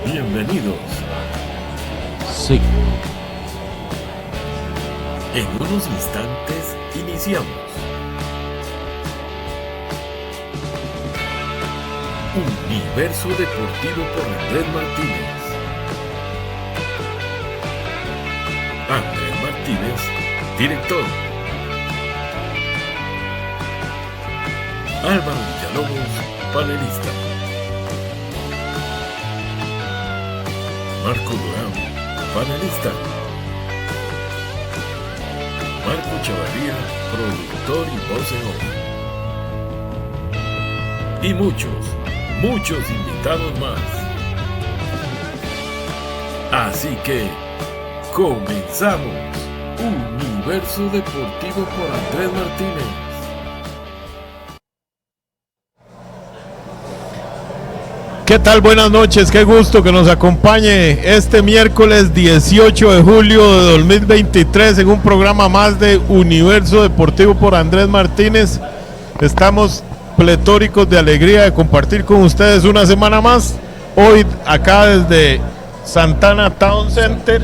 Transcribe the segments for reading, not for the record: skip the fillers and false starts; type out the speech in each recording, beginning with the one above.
Bienvenidos. Sí. En unos instantes iniciamos. Universo Deportivo por Andrés Martínez. Andrés Martínez, director. Álvaro Villalobos, panelista. Marco Durán, panelista. Marco Chavarría, productor y voz en off. Y muchos invitados más. Así que, comenzamos. Universo Deportivo por Andrés Martínez. ¿Qué tal? Buenas noches, qué gusto que nos acompañe este miércoles 18 de julio de 2023 en un programa más de Universo Deportivo por Andrés Martínez. Estamos pletóricos de alegría de compartir con ustedes una semana más. Hoy acá desde Santana Town Center,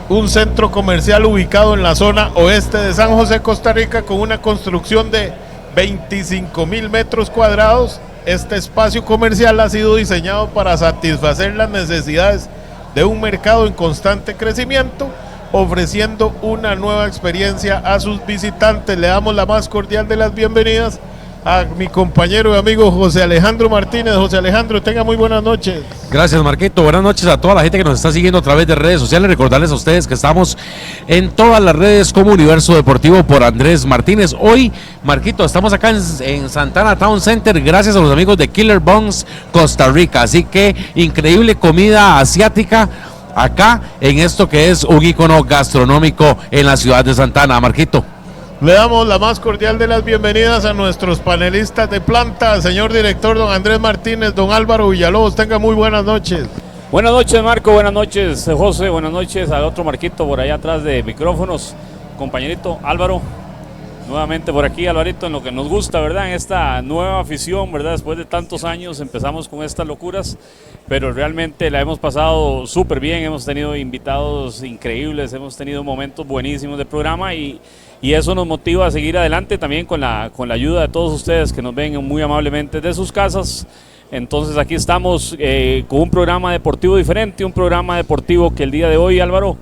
un centro comercial ubicado en la zona oeste de San José, Costa Rica, con una construcción de 25,000 metros cuadrados. Este espacio comercial ha sido diseñado para satisfacer las necesidades de un mercado en constante crecimiento, ofreciendo una nueva experiencia a sus visitantes. Le damos la más cordial de las bienvenidas a mi compañero y amigo José Alejandro Martínez. José Alejandro, tenga muy buenas noches. Gracias, Marquito. Buenas noches a toda la gente que nos está siguiendo a través de redes sociales. Recordarles a ustedes que estamos en todas las redes como Universo Deportivo por Andrés Martínez. Hoy, Marquito, estamos acá en Santana Town Center gracias a los amigos de Killer Bones Costa Rica. Así que increíble comida asiática acá en esto que es un ícono gastronómico en la ciudad de Santana. Marquito. Le damos la más cordial de las bienvenidas a nuestros panelistas de planta, señor director don Andrés Martínez, don Álvaro Villalobos. Tenga muy buenas noches. Buenas noches, Marco, buenas noches, José, buenas noches al otro Marquito por allá atrás de micrófonos, compañerito Álvaro, nuevamente por aquí, Alvarito, en lo que nos gusta, ¿verdad? En esta nueva afición, ¿verdad? Después de tantos años empezamos con estas locuras, pero realmente la hemos pasado súper bien, hemos tenido invitados increíbles, hemos tenido momentos buenísimos de programa y eso nos motiva a seguir adelante también con la ayuda de todos ustedes que nos ven muy amablemente de sus casas. Entonces aquí estamos con un programa deportivo diferente, un programa deportivo que el día de hoy, Álvaro,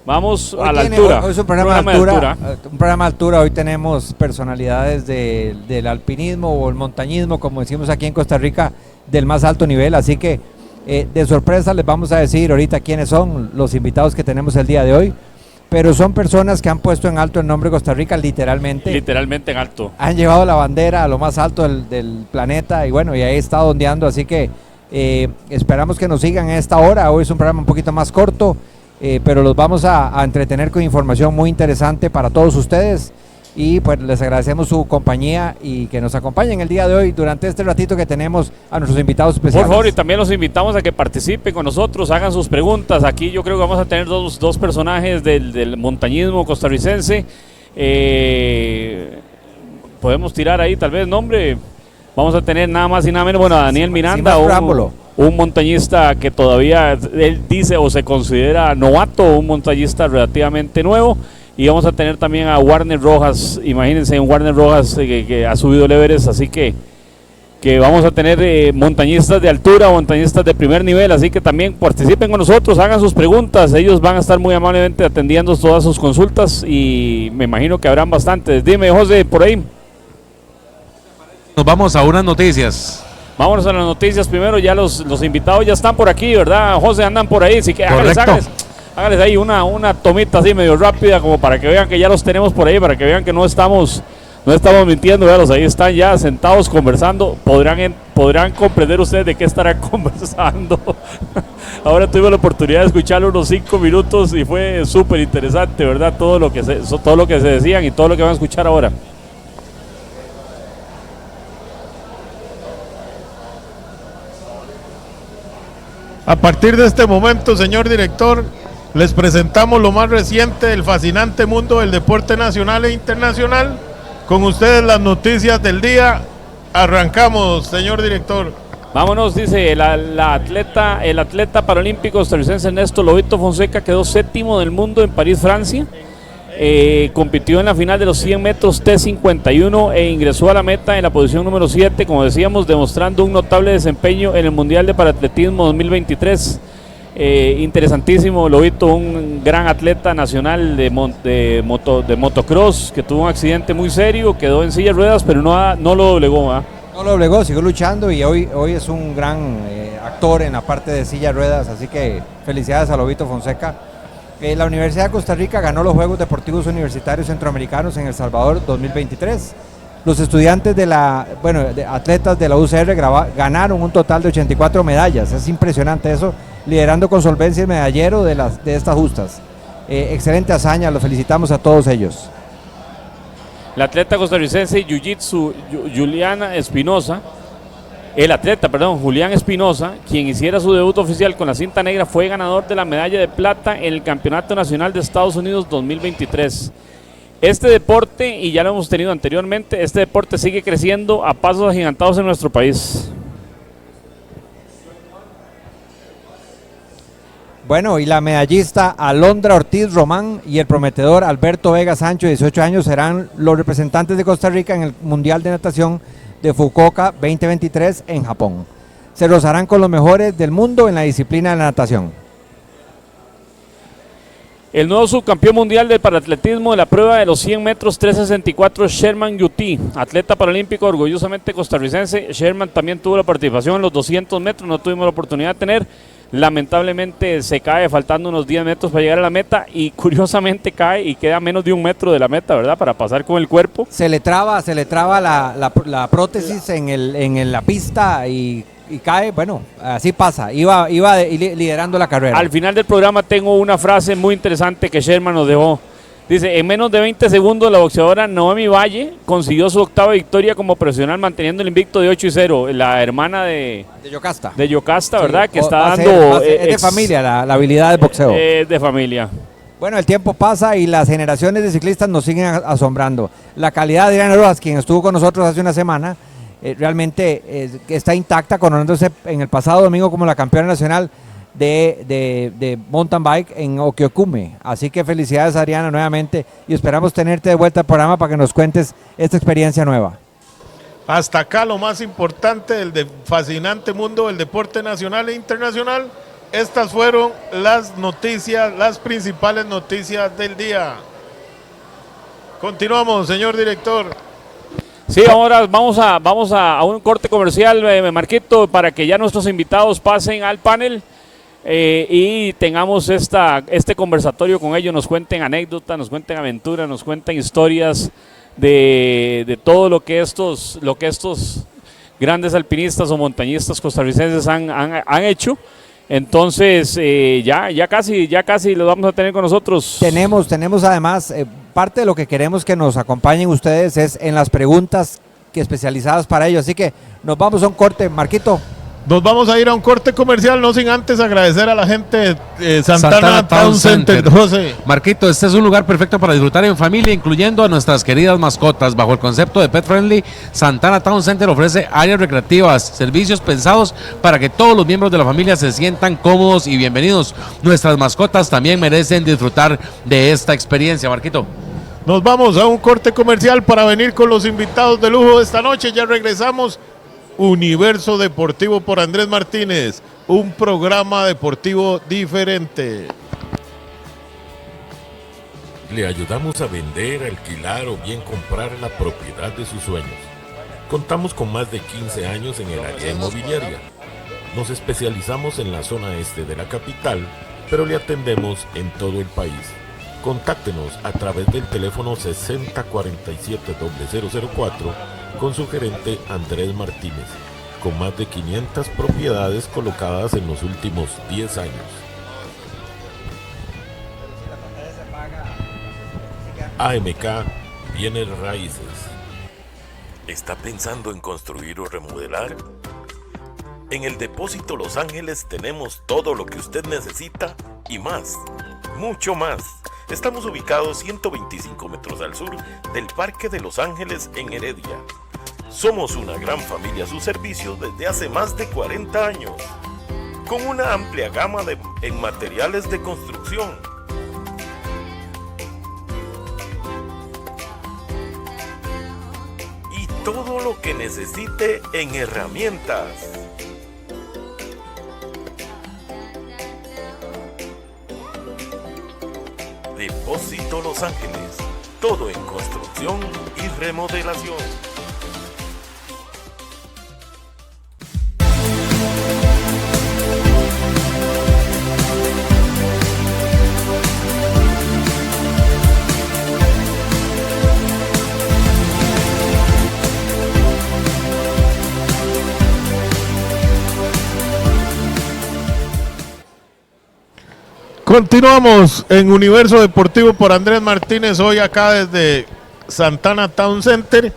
vamos hoy a la altura. Hoy es un programa de altura. Un programa de altura. Hoy tenemos personalidades del alpinismo o el montañismo, como decimos aquí en Costa Rica, del más alto nivel. Así que de sorpresa les vamos a decir ahorita quiénes son los invitados que tenemos el día de hoy. Pero son personas que han puesto en alto el nombre de Costa Rica, literalmente. Literalmente en alto. Han llevado la bandera a lo más alto del planeta y bueno, y ahí está ondeando, así que esperamos que nos sigan a esta hora. Hoy es un programa un poquito más corto, pero los vamos a entretener con información muy interesante para todos ustedes. Y pues les agradecemos su compañía y que nos acompañen el día de hoy durante este ratito que tenemos a nuestros invitados especiales. Por favor, y también los invitamos a que participen con nosotros, hagan sus preguntas. Aquí yo creo que vamos a tener dos personajes del montañismo costarricense. Podemos tirar ahí tal vez nombre. Vamos a tener nada más y nada menos, bueno, a Daniel Miranda, un montañista que todavía él dice o se considera novato, un montañista relativamente nuevo. Y vamos a tener también a Warner Rojas, imagínense, un Warner Rojas que ha subido el Everest, así que vamos a tener montañistas de altura, montañistas de primer nivel, así que también participen con nosotros, hagan sus preguntas, ellos van a estar muy amablemente atendiendo todas sus consultas y me imagino que habrán bastantes. Dime, José, por ahí. Nos vamos a unas noticias. Vámonos a las noticias primero, ya los invitados ya están por aquí, ¿verdad? José, andan por ahí, así que hágales ahí una tomita así medio rápida como para que vean que ya los tenemos por ahí, para que vean que no estamos mintiendo, veanlos, ahí están ya sentados conversando, podrán comprender ustedes de qué estarán conversando. Ahora tuve la oportunidad de escucharlo unos 5 minutos y fue súper interesante, ¿verdad? Todo lo que se decían y todo lo que van a escuchar ahora. A partir de este momento, señor director, les presentamos lo más reciente del fascinante mundo del deporte nacional e internacional. Con ustedes las noticias del día. Arrancamos, señor director. Vámonos, dice el atleta paralímpico costarricense Ernesto Lobito Fonseca quedó séptimo del mundo en París, Francia. Compitió en la final de los 100 metros T51 e ingresó a la meta en la posición número 7, como decíamos, demostrando un notable desempeño en el Mundial de Paratletismo 2023. Interesantísimo, Lobito, un gran atleta nacional de motocross, que tuvo un accidente muy serio, quedó en silla de ruedas, pero no lo doblegó, ¿eh? No lo obligó, siguió luchando y hoy es un gran actor en la parte de silla de ruedas, así que felicidades a Lobito Fonseca. La Universidad de Costa Rica ganó los Juegos Deportivos Universitarios Centroamericanos en El Salvador 2023. Los estudiantes de atletas de la UCR ganaron un total de 84 medallas, es impresionante eso, liderando con solvencia el medallero de estas justas. Excelente hazaña, los felicitamos a todos ellos. La atleta costarricense de Jiu-Jitsu Julián Espinosa, quien hiciera su debut oficial con la cinta negra, fue ganador de la medalla de plata en el Campeonato Nacional de Estados Unidos 2023. Este deporte, y ya lo hemos tenido anteriormente, este deporte sigue creciendo a pasos agigantados en nuestro país. Bueno, y la medallista Alondra Ortiz Román y el prometedor Alberto Vega Sancho, de 18 años, serán los representantes de Costa Rica en el Mundial de Natación de Fukuoka 2023 en Japón. Se rozarán con los mejores del mundo en la disciplina de la natación. El nuevo subcampeón mundial del paratletismo de la prueba de los 100 metros 364 Sherman Yuti, atleta paralímpico orgullosamente costarricense. Sherman también tuvo la participación en los 200 metros, no tuvimos la oportunidad de tener. Lamentablemente se cae faltando unos 10 metros para llegar a la meta y curiosamente cae y queda a menos de un metro de la meta, ¿verdad? Para pasar con el cuerpo. Se le traba la prótesis en la pista y cae, bueno, así pasa, iba liderando la carrera. Al final del programa tengo una frase muy interesante que Sherman nos dejó. Dice, en menos de 20 segundos la boxeadora Noemi Valle consiguió su octava victoria como profesional, manteniendo el invicto de 8-0. La hermana de Yocasta. De Yocasta, ¿verdad? Sí, que está dando... es de familia la habilidad de boxeo. De familia. Bueno, el tiempo pasa y las generaciones de ciclistas nos siguen asombrando. La calidad de Adriana Rojas, quien estuvo con nosotros hace una semana, realmente está intacta, coronándose en el pasado domingo como la campeona nacional de mountain bike en Okiokume. Así que felicidades, Adriana, nuevamente, y esperamos tenerte de vuelta al programa para que nos cuentes esta experiencia nueva. Hasta acá lo más importante del fascinante mundo del deporte nacional e internacional. Estas fueron las noticias, las principales noticias del día. Continuamos, señor director. Sí, ahora vamos a un corte comercial, Marquito, para que ya nuestros invitados pasen al panel. Y tengamos este conversatorio con ellos, nos cuenten anécdotas, nos cuenten aventuras, nos cuenten historias de todo lo que estos grandes alpinistas o montañistas costarricenses han hecho. Entonces ya casi los vamos a tener con nosotros. Tenemos además parte de lo que queremos que nos acompañen ustedes es en las preguntas especializadas para ellos, así que nos vamos a un corte, Marquito. Nos vamos a ir a un corte comercial, no sin antes agradecer a la gente de Santana Town Center. José. Marquito, este es un lugar perfecto para disfrutar en familia, incluyendo a nuestras queridas mascotas. Bajo el concepto de Pet Friendly, Santana Town Center ofrece áreas recreativas, servicios pensados para que todos los miembros de la familia se sientan cómodos y bienvenidos. Nuestras mascotas también merecen disfrutar de esta experiencia, Marquito. Nos vamos a un corte comercial para venir con los invitados de lujo de esta noche. Ya regresamos. Universo Deportivo por Andrés Martínez, un programa deportivo diferente. Le ayudamos a vender, alquilar o bien comprar la propiedad de sus sueños. Contamos con más de 15 años en el área inmobiliaria. Nos especializamos en la zona este de la capital, pero le atendemos en todo el país. Contáctenos a través del teléfono 6047-0004 con su gerente Andrés Martínez, con más de 500 propiedades colocadas en los últimos 10 años. AMK Bienes Raíces. ¿Está pensando en construir o remodelar? En el Depósito Los Ángeles tenemos todo lo que usted necesita y más, mucho más. Estamos ubicados 125 metros al sur del Parque de Los Ángeles en Heredia. Somos una gran familia a su servicio desde hace más de 40 años, con una amplia gama en materiales de construcción. Y todo lo que necesite en herramientas. Depósito Los Ángeles, todo en construcción y remodelación. Continuamos en Universo Deportivo por Andrés Martínez, hoy acá desde Santana Town Center.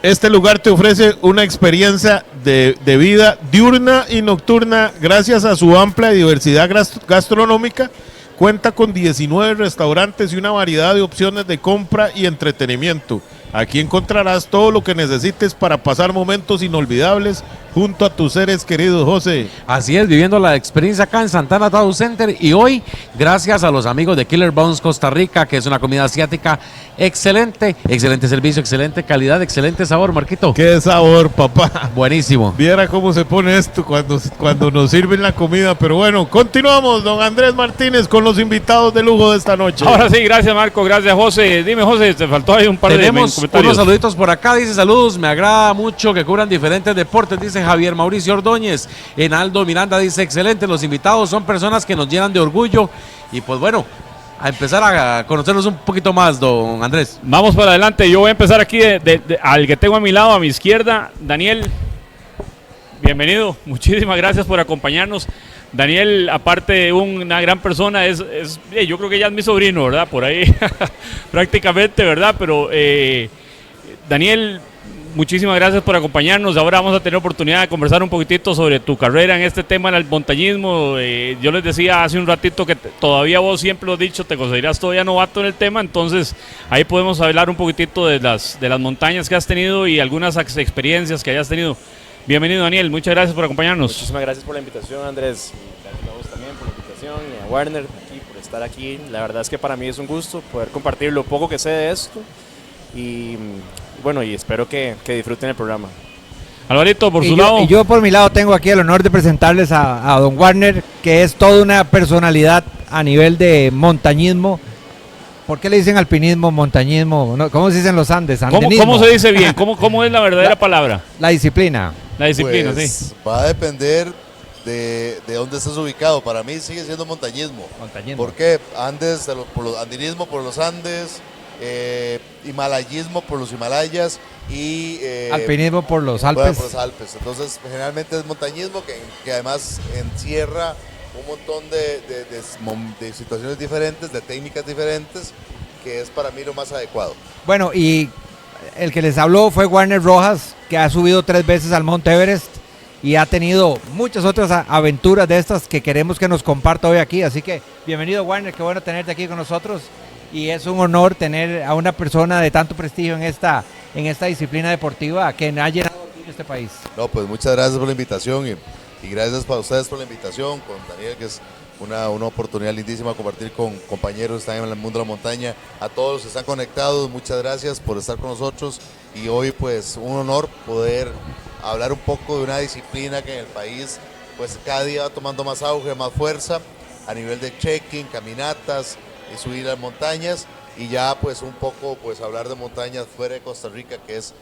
Este lugar te ofrece una experiencia de vida diurna y nocturna gracias a su amplia diversidad gastronómica. Cuenta con 19 restaurantes y una variedad de opciones de compra y entretenimiento. Aquí encontrarás todo lo que necesites para pasar momentos inolvidables junto a tus seres queridos, José. Así es, viviendo la experiencia acá en Santana Town Center, y hoy, gracias a los amigos de Killer Bones Costa Rica, que es una comida asiática excelente, excelente servicio, excelente calidad, excelente sabor, Marquito. ¡Qué sabor, papá! Buenísimo. Viera cómo se pone esto cuando nos sirven la comida, pero bueno, continuamos, don Andrés Martínez, con los invitados de lujo de esta noche. Ahora sí, gracias Marco, gracias José. Dime José, te faltó ahí un par de Tenemos comentarios. unos saluditos por acá, dice saludos, me agrada mucho que cubran diferentes deportes, dice Javier Mauricio Ordóñez. Enaldo Miranda dice excelente, los invitados son personas que nos llenan de orgullo, y pues bueno, a empezar a conocerlos un poquito más, don Andrés. Vamos para adelante, yo voy a empezar aquí al que tengo a mi lado, a mi izquierda, Daniel. Bienvenido, muchísimas gracias por acompañarnos. Daniel, aparte de una gran persona, yo creo que ya es mi sobrino, ¿verdad? Por ahí prácticamente, ¿verdad? Pero Daniel, muchísimas gracias por acompañarnos. Ahora vamos a tener oportunidad de conversar un poquitito sobre tu carrera en este tema del montañismo. Yo les decía hace un ratito que todavía vos siempre lo has dicho, te consideras todavía novato en el tema, entonces ahí podemos hablar un poquitito de las montañas que has tenido y algunas experiencias que hayas tenido. Bienvenido Daniel, muchas gracias por acompañarnos. Muchísimas gracias por la invitación, Andrés, y gracias a vos también por la invitación, y a Warner aquí por estar aquí. La verdad es que para mí es un gusto poder compartir lo poco que sé de esto, y bueno, y espero que disfruten el programa. Alvarito, por su lado. Y yo por mi lado tengo aquí el honor de presentarles a don Warner, que es toda una personalidad a nivel de montañismo. ¿Por qué le dicen alpinismo, montañismo? No, ¿cómo se dicen los Andes? ¿Cómo se dice bien? ¿Cómo es la verdadera palabra? La disciplina. La disciplina, pues, sí. Va a depender de dónde estés ubicado. Para mí sigue siendo montañismo. Montañismo. ¿Por qué? Andes, andinismo por los Andes, himalayismo por los Himalayas y alpinismo por los bueno, Alpes. por los Alpes. Entonces, generalmente es montañismo que además encierra un montón de situaciones diferentes, de técnicas diferentes, que es para mí lo más adecuado. Bueno, y el que les habló fue Warner Rojas, que ha subido 3 veces al Monte Everest y ha tenido muchas otras aventuras de estas que queremos que nos comparta hoy aquí. Así que bienvenido Warner, qué bueno tenerte aquí con nosotros, y es un honor tener a una persona de tanto prestigio en esta disciplina deportiva que ha llenado en este país. No, pues muchas gracias por la invitación y gracias para ustedes por la invitación, con Daniel, que es una oportunidad lindísima compartir con compañeros que están en el mundo de la montaña. A todos los que están conectados, muchas gracias por estar con nosotros, y hoy pues un honor poder hablar un poco de una disciplina que en el país pues cada día va tomando más auge, más fuerza a nivel de trekking, caminatas y subir las montañas, y ya pues un poco pues hablar de montañas fuera de Costa Rica, que es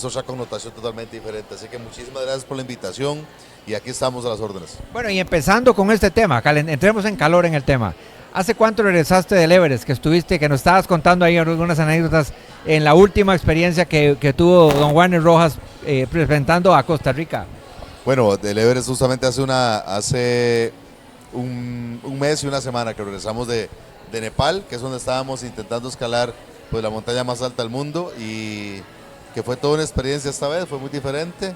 otra connotación totalmente diferente. Así que muchísimas gracias por la invitación y aquí estamos a las órdenes. Bueno, y empezando con este tema, entremos en calor en el tema. ¿Hace cuánto regresaste del Everest, que nos estabas contando ahí algunas anécdotas en la última experiencia que tuvo don Warner Rojas presentando a Costa Rica? Bueno, del Everest justamente hace un mes y una semana que regresamos de Nepal, que es donde estábamos intentando escalar pues la montaña más alta del mundo, y que fue toda una experiencia esta vez, fue muy diferente.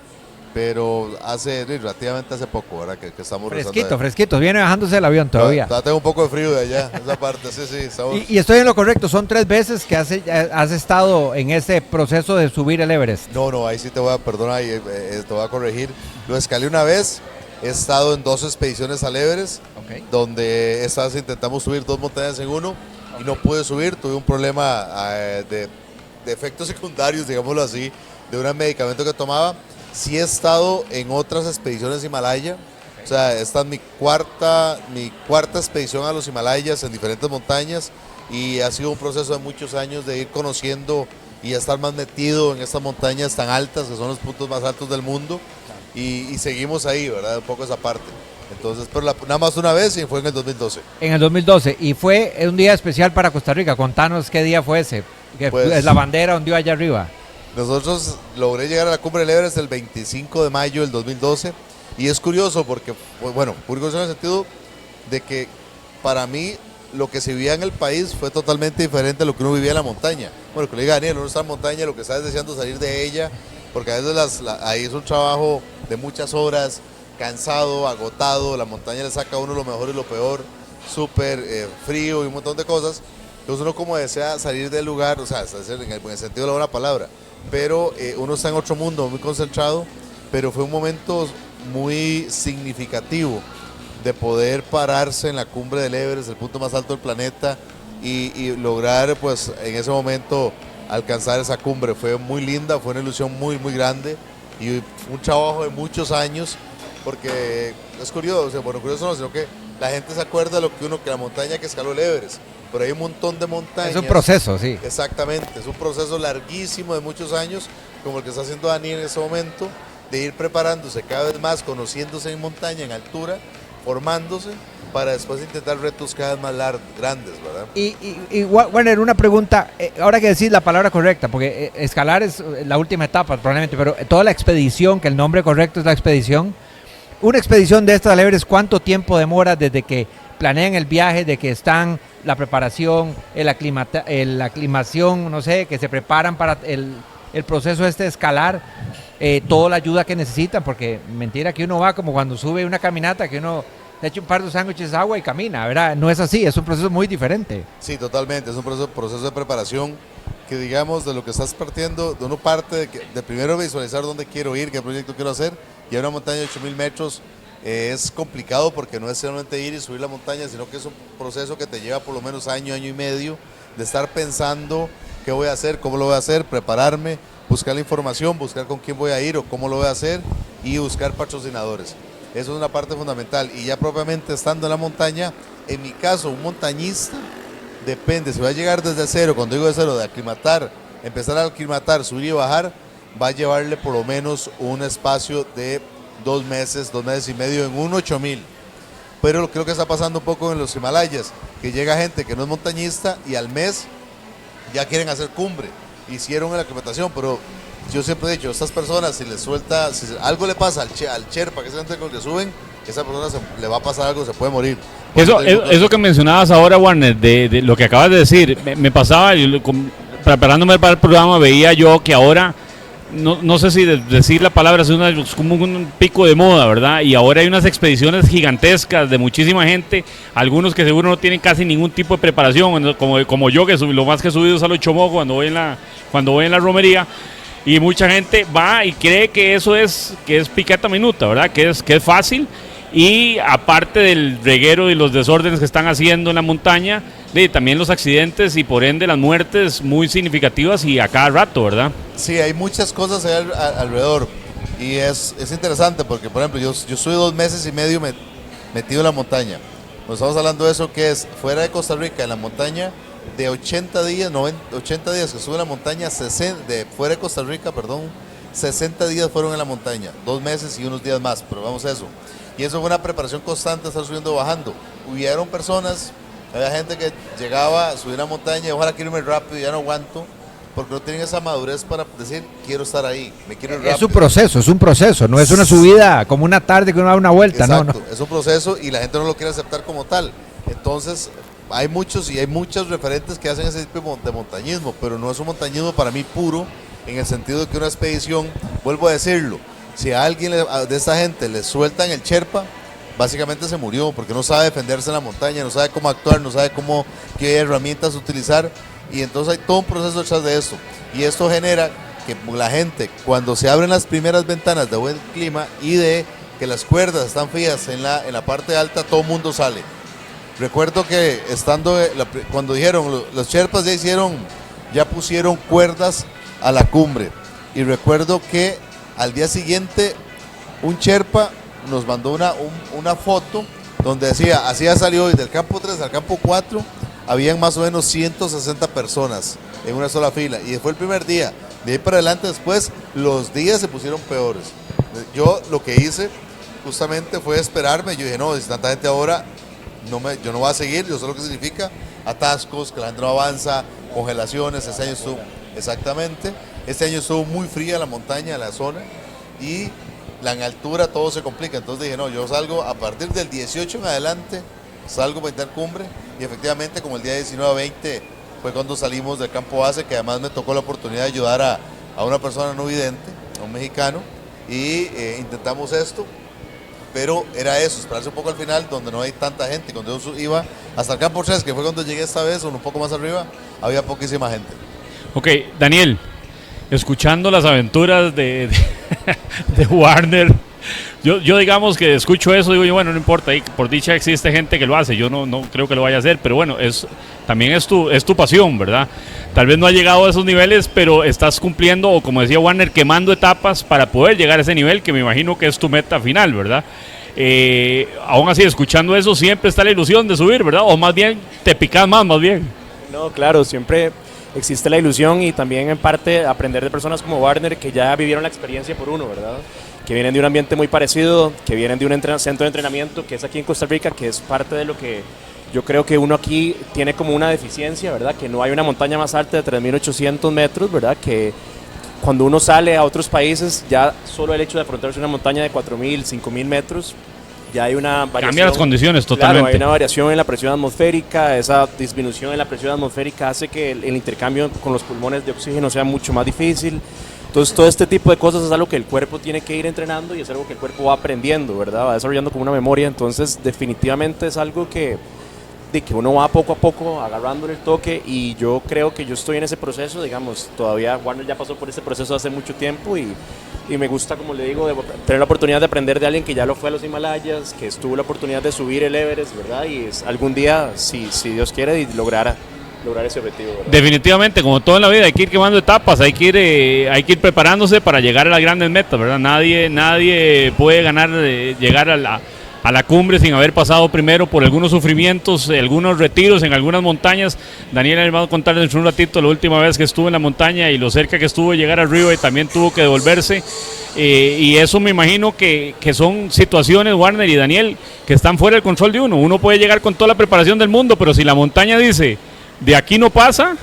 pero relativamente hace poco, ¿verdad? Que estamos Fresquito, fresquito, viene bajándose el avión todavía. Tengo un poco de frío de allá, esa parte, sí, estamos... Y estoy en lo correcto, son 3 veces que has estado en ese proceso de subir el Everest. No, ahí sí te voy a, perdona, te voy a corregir. Lo escalé una vez, he estado en 2 expediciones al Everest, donde esta vez intentamos subir 2 montañas en uno y no pude subir, tuve un problema de efectos secundarios, digámoslo así, de un medicamento que tomaba. Sí he estado en otras expediciones Himalaya, o sea, esta es mi cuarta expedición a los Himalayas en diferentes montañas y ha sido un proceso de muchos años de ir conociendo y estar más metido en estas montañas tan altas, que son los puntos más altos del mundo, y seguimos ahí, ¿verdad? Un poco esa parte. Entonces, pero nada más una vez y fue en el 2012. En el 2012, y fue un día especial para Costa Rica. Contanos qué día fue ese, que Pues, la bandera ondeó allá arriba. Nosotros logré llegar a la cumbre del Everest el 25 de mayo del 2012 y es curioso porque, bueno, curioso en el sentido de que para mí lo que se vivía en el país fue totalmente diferente a lo que uno vivía en la montaña. Bueno, que le diga Daniel, uno está en montaña, lo que está es deseando salir de ella, porque a veces ahí es un trabajo de muchas horas, cansado, agotado, la montaña le saca a uno lo mejor y lo peor, súper frío y un montón de cosas. Entonces uno como desea salir del lugar, o sea, en el sentido de la buena palabra, pero uno está en otro mundo, muy concentrado, pero fue un momento muy significativo de poder pararse en la cumbre del Everest, el punto más alto del planeta, y lograr pues en ese momento alcanzar esa cumbre. Fue muy linda, fue una ilusión muy grande y un trabajo de muchos años, porque es curioso, o sea, bueno, curioso no, sino que la gente se acuerda de que la montaña que escaló el Everest, pero hay un montón de montañas. Es un proceso, sí. Exactamente, es un proceso larguísimo de muchos años, como el que está haciendo Dani en ese momento, de ir preparándose cada vez más, conociéndose en montaña, en altura, formándose, para después intentar retos cada vez más grandes, ¿verdad? Y Werner, una pregunta, ahora que decís la palabra correcta, porque escalar es la última etapa probablemente, pero toda la expedición, que el nombre correcto es la expedición, una expedición de estas al Everest, ¿cuánto tiempo demora desde que planean el viaje, de que están la preparación, la aclimación, no sé, que se preparan para el proceso de escalar, toda la ayuda que necesitan? Porque mentira que uno va como cuando sube una caminata, que uno le echa un par de sándwiches de agua y camina, ¿verdad? No es así, es un proceso muy diferente. Sí, totalmente, es un proceso de preparación que, digamos, de lo que estás partiendo, de uno parte de primero visualizar dónde quiero ir, qué proyecto quiero hacer, y a una montaña de 8.000 metros es complicado porque no es solamente ir y subir la montaña, sino que es un proceso que te lleva por lo menos año y medio de estar pensando qué voy a hacer, cómo lo voy a hacer, prepararme, buscar la información, buscar con quién voy a ir o cómo lo voy a hacer y buscar patrocinadores. Eso es una parte fundamental. Y ya propiamente estando en la montaña, en mi caso, un montañista depende, si va a llegar desde cero, cuando digo de cero, de aclimatar, empezar a aclimatar, subir y bajar, va a llevarle por lo menos un espacio de 2 meses y medio en un 8.000. Pero creo que está pasando un poco en los Himalayas, que llega gente que no es montañista y al mes ya quieren hacer cumbre. Hicieron la aclimatación, pero yo siempre he dicho, estas personas, si algo le pasa al Sherpa, que es el gente con el que suben, esa persona le va a pasar algo, se puede morir. Eso que mencionabas ahora, Warner, de lo que acabas de decir, me pasaba, preparándome para el programa, veía yo que ahora, no sé si decir la palabra es como un pico de moda, ¿verdad? Y ahora hay unas expediciones gigantescas de muchísima gente, algunos que seguro no tienen casi ningún tipo de preparación, como yo, que lo más que he subido es al Ochomoco cuando voy en la romería. Y mucha gente va y cree que eso es piqueta minuta, ¿verdad? Que es fácil. Y aparte del reguero y los desórdenes que están haciendo en la montaña, también los accidentes y por ende las muertes muy significativas y a cada rato, ¿verdad? Sí, hay muchas cosas ahí alrededor. Y es interesante porque, por ejemplo, yo estuve 2 meses y medio metido en la montaña. Nos estamos hablando de eso que es fuera de Costa Rica, en la montaña, de 80 días que sube la montaña, de fuera de Costa Rica, 60 días fueron en la montaña, 2 meses y unos días más, pero vamos a eso. Y eso fue una preparación constante, estar subiendo y bajando. Hubieron personas, había gente que llegaba a subir la montaña y ojalá quiero irme rápido, ya no aguanto, porque no tienen esa madurez para decir, quiero estar ahí, me quiero ir rápido. Es un proceso, no es una subida como una tarde que uno da una vuelta. Exacto, no. Es un proceso y la gente no lo quiere aceptar como tal. Entonces, hay muchos referentes que hacen ese tipo de montañismo, pero no es un montañismo para mí puro, en el sentido de que una expedición, vuelvo a decirlo, Si a alguien de esta gente le sueltan el Sherpa, básicamente se murió, porque no sabe defenderse en la montaña, no sabe cómo actuar, no sabe qué herramientas utilizar, y entonces hay todo un proceso detrás de esto. Y esto genera que la gente, cuando se abren las primeras ventanas de buen clima y de que las cuerdas están fijas en la parte alta, todo el mundo sale. Recuerdo que cuando dijeron, los Sherpas ya pusieron cuerdas a la cumbre, y recuerdo que al día siguiente un Sherpa nos mandó una foto donde decía, así ha salido hoy del campo 3 al campo 4, habían más o menos 160 personas en una sola fila, y fue el primer día. De ahí para adelante después los días se pusieron peores. Yo lo que hice justamente fue esperarme. Yo dije, no, si tanta gente ahora, yo no voy a seguir. Yo sé lo que significa atascos, que la gente no avanza, congelaciones. Este año estuvo muy fría la montaña, la zona, y en altura todo se complica. Entonces dije, no, yo salgo a partir del 18 en adelante, salgo para intentar cumbre, y efectivamente como el día 19 a 20 fue cuando salimos del campo base, que además me tocó la oportunidad de ayudar a una persona no vidente, a un mexicano, y intentamos esto, pero era eso, esperarse un poco al final, donde no hay tanta gente. Cuando yo iba hasta el campo 3, que fue cuando llegué esta vez, un poco más arriba, había poquísima gente. Ok, Daniel, escuchando las aventuras de Warner, yo digamos que escucho eso, digo yo, bueno, no importa, ahí por dicha existe gente que lo hace, yo no creo que lo vaya a hacer, pero bueno, también es tu pasión, ¿verdad? Tal vez no ha llegado a esos niveles, pero estás cumpliendo, o como decía Warner, quemando etapas para poder llegar a ese nivel, que me imagino que es tu meta final, ¿verdad? Aún así, escuchando eso, siempre está la ilusión de subir, ¿verdad? O más bien, te picas más bien. No, claro, siempre existe la ilusión, y también en parte aprender de personas como Warner, que ya vivieron la experiencia por uno, ¿verdad? Que vienen de un ambiente muy parecido, que vienen de un centro de entrenamiento que es aquí en Costa Rica, que es parte de lo que yo creo que uno aquí tiene como una deficiencia, ¿verdad? Que no hay una montaña más alta de 3.800 metros, ¿verdad? Que cuando uno sale a otros países, ya solo el hecho de afrontarse una montaña de 4.000, 5.000 metros, ya hay una variación. Cambia las condiciones totalmente. Claro, hay una variación en la presión atmosférica. Esa disminución en la presión atmosférica hace que el intercambio con los pulmones de oxígeno sea mucho más difícil. Entonces, todo este tipo de cosas es algo que el cuerpo tiene que ir entrenando, y es algo que el cuerpo va aprendiendo, ¿verdad? Va desarrollando como una memoria. Entonces, definitivamente es algo que uno va poco a poco agarrándole el toque, y yo creo que yo estoy en ese proceso, digamos, todavía Warner ya pasó por ese proceso hace mucho tiempo, y me gusta, como le digo, tener la oportunidad de aprender de alguien que ya lo fue a los Himalayas, que tuvo la oportunidad de subir el Everest, ¿verdad? Y algún día, si Dios quiere, lograr ese objetivo, ¿verdad? Definitivamente, como todo en la vida, hay que ir quemando etapas, hay que ir preparándose para llegar a las grandes metas, ¿verdad? Nadie puede llegar a la cumbre sin haber pasado primero por algunos sufrimientos, algunos retiros en algunas montañas. Daniel va a contarles un ratito la última vez que estuvo en la montaña y lo cerca que estuvo de llegar arriba, y también tuvo que devolverse, y eso me imagino que son situaciones, Warner y Daniel, que están fuera del control de uno. Uno puede llegar con toda la preparación del mundo, pero si la montaña dice, de aquí no pasa,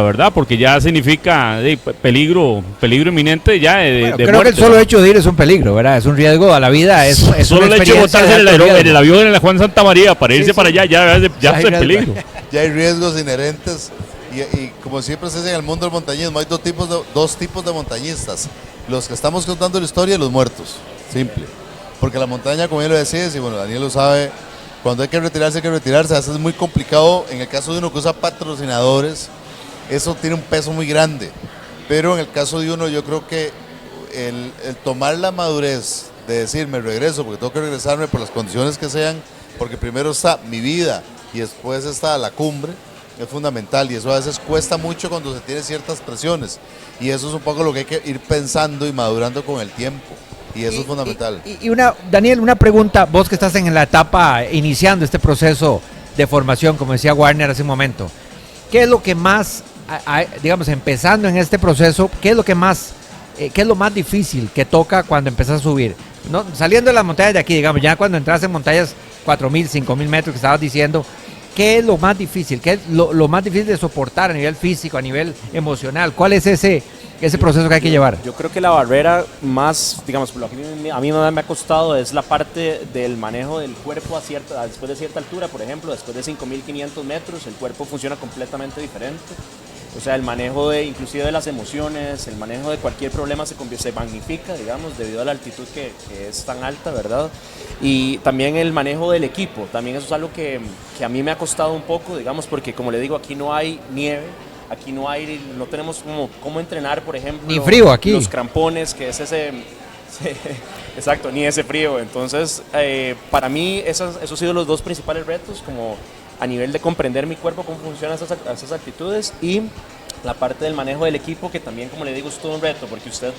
¿verdad? Porque ya significa peligro inminente ya de creo muerte, que el solo hecho de ir es un peligro, ¿verdad? Es un riesgo a la vida, es solo una el hecho de experiencia botarse de en el avión en la Juan Santa María para irse para allá, ya es el peligro. Ya hay riesgos inherentes, y como siempre se dice en el mundo del montañismo, hay dos tipos de montañistas: los que estamos contando la historia y los muertos, simple. Porque la montaña, como ya lo decías, y bueno, Daniel lo sabe, cuando hay que retirarse, a veces es muy complicado. En el caso de uno que usa patrocinadores, eso tiene un peso muy grande, pero en el caso de uno, yo creo que el tomar la madurez de decir, me regreso porque tengo que regresarme por las condiciones que sean, porque primero está mi vida y después está la cumbre, es fundamental, y eso a veces cuesta mucho cuando se tiene ciertas presiones, y eso es un poco lo que hay que ir pensando y madurando con el tiempo, y eso es fundamental. Daniel, una pregunta, vos que estás en la etapa iniciando este proceso de formación, como decía Warner hace un momento, ¿qué es lo que más, digamos, empezando en este proceso, qué es lo más difícil que toca cuando empezás a subir? No, saliendo de las montañas de aquí, digamos, ya cuando entras en montañas 4.000, 5.000 metros que estabas diciendo, ¿qué es lo más difícil? ¿Qué es lo más difícil de soportar a nivel físico, a nivel emocional? ¿Cuál es ese proceso que hay que llevar? Yo creo que la barrera más, digamos, por lo que a mí me ha costado es la parte del manejo del cuerpo después de cierta altura. Por ejemplo, después de 5.500 metros, el cuerpo funciona completamente diferente. O sea, el manejo de inclusive de las emociones, el manejo de cualquier problema se magnifica, digamos, debido a la altitud que es tan alta, ¿verdad? Y también el manejo del equipo, también eso es algo que a mí me ha costado un poco, digamos, porque como le digo, aquí no hay nieve, aquí no tenemos cómo entrenar, por ejemplo. Ni frío aquí. Los crampones, que es ese... Exacto, ni ese frío. Entonces, para mí esos han sido los dos principales retos, como a nivel de comprender mi cuerpo, cómo funcionan esas actitudes, y la parte del manejo del equipo, que también, como le digo, es todo un reto, porque usted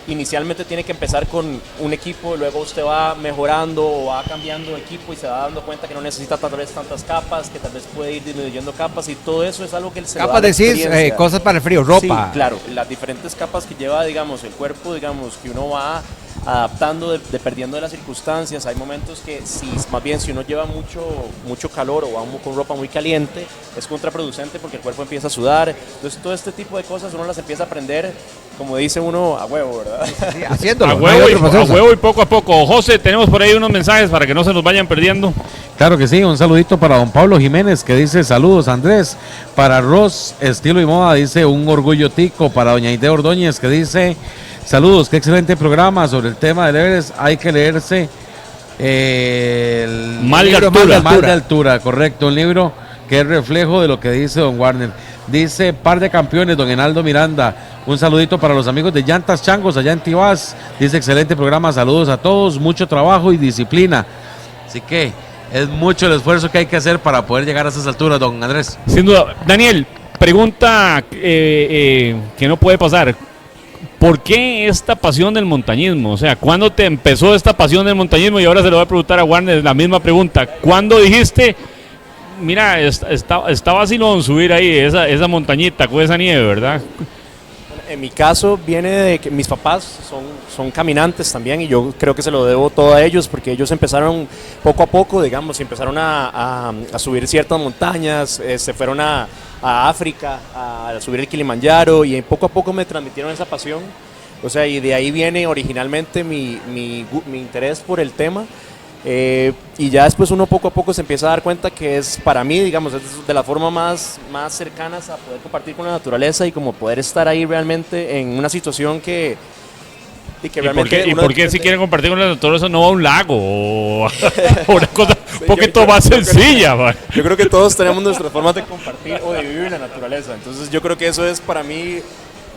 inicialmente tiene que empezar con un equipo, luego usted va mejorando o va cambiando de equipo y se va dando cuenta que no necesita tal vez tantas capas, que tal vez puede ir disminuyendo capas, y todo eso es algo que se Capas decís, cosas para el frío, ropa. Sí, claro, las diferentes capas que lleva, digamos, el cuerpo, digamos, que uno va adaptando, dependiendo de las circunstancias. Hay momentos que más bien si uno lleva mucho calor o va con ropa muy caliente, es contraproducente porque el cuerpo empieza a sudar. Entonces todo este tipo de cosas uno las empieza a aprender, como dice uno, a huevo, ¿verdad? Sí, haciéndolo. A huevo y poco a poco. José, tenemos por ahí unos mensajes para que no se nos vayan perdiendo. Claro que sí, un saludito para don Pablo Jiménez, que dice saludos Andrés. Para Ross Estilo y Moda dice un orgullo tico. Para doña Aide Ordóñez, que dice saludos, qué excelente programa sobre el tema del Everest. Hay que leerse el Mal de altura, correcto, un libro que es reflejo de lo que dice don Warner. Dice par de campeones, don Enaldo Miranda. Un saludito para los amigos de Llantas Changos allá en Tibás. Dice excelente programa, saludos a todos, mucho trabajo y disciplina. Así que es mucho el esfuerzo que hay que hacer para poder llegar a esas alturas, don Andrés. Sin duda. Daniel, pregunta que no puede pasar. ¿Por qué esta pasión del montañismo? O sea, ¿cuándo te empezó esta pasión del montañismo? Y ahora se lo voy a preguntar a Warner la misma pregunta. ¿Cuándo dijiste, mira, está vacilón subir ahí esa montañita con esa nieve, verdad? En mi caso viene de que mis papás son caminantes también, y yo creo que se lo debo todo a ellos, porque ellos empezaron poco a poco, digamos, empezaron a subir ciertas montañas, se fueron a África a subir el Kilimanjaro, y poco a poco me transmitieron esa pasión. O sea, y de ahí viene originalmente mi interés por el tema. Y ya después uno poco a poco se empieza a dar cuenta que es, para mí, digamos, es de la forma más cercanas a poder compartir con la naturaleza y como poder estar ahí realmente en una situación que realmente... ¿Y por qué si quieren compartir con la naturaleza no va a un lago o una cosa un poquito más sencilla? Yo creo que todos tenemos nuestras formas de compartir o de vivir en la naturaleza. Entonces yo creo que eso es para mí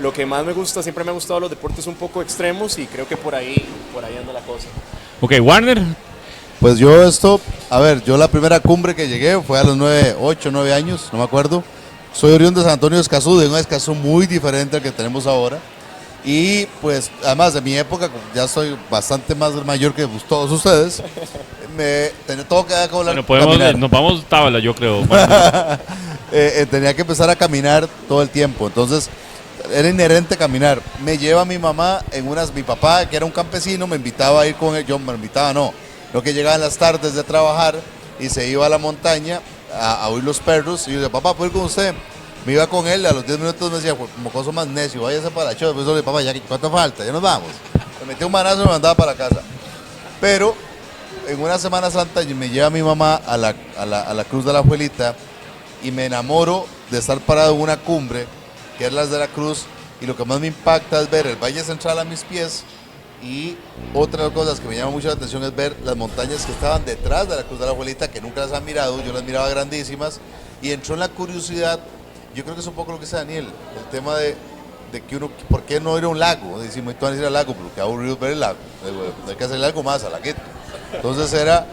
lo que más me gusta. Siempre me ha gustado los deportes un poco extremos, y creo que por ahí anda la cosa. Ok, Warner. Pues yo yo la primera cumbre que llegué fue a los 8, 9 años, no me acuerdo. Soy oriundo de San Antonio de Escazú, de un Escazú muy diferente al que tenemos ahora. Y pues además de mi época, ya soy bastante más mayor que todos ustedes, tenía todo que caminar. Nos vamos tabla, yo creo. Tenía que empezar a caminar todo el tiempo, entonces era inherente caminar. Me lleva mi mamá mi papá, que era un campesino, me invitaba a ir con él. Lo que llegaba en las tardes de trabajar y se iba a la montaña a oír los perros, y yo decía, papá, ¿puedo ir con usted? Me iba con él, a los 10 minutos me decía, como cosa más necio, váyase para la choza. Después yo le dije, papá, ya, ¿cuánto falta? Ya nos vamos. Me metí un manazo y me mandaba para casa. Pero en una Semana Santa me lleva mi mamá a la Cruz de la Abuelita, y me enamoro de estar parado en una cumbre, que es las de la Cruz, y lo que más me impacta es ver el Valle Central a mis pies. Y otra de las cosas que me llama mucho la atención es ver las montañas que estaban detrás de la Cruz de la Abuelita, que nunca las han mirado, yo las miraba grandísimas, y entró en la curiosidad. Yo creo que es un poco lo que dice Daniel, el tema de que uno, ¿por qué no ir a un lago? Decimos, tú vas a ir al lago, pero qué aburrido ver el lago, hay que hacerle algo más al laguito. Entonces era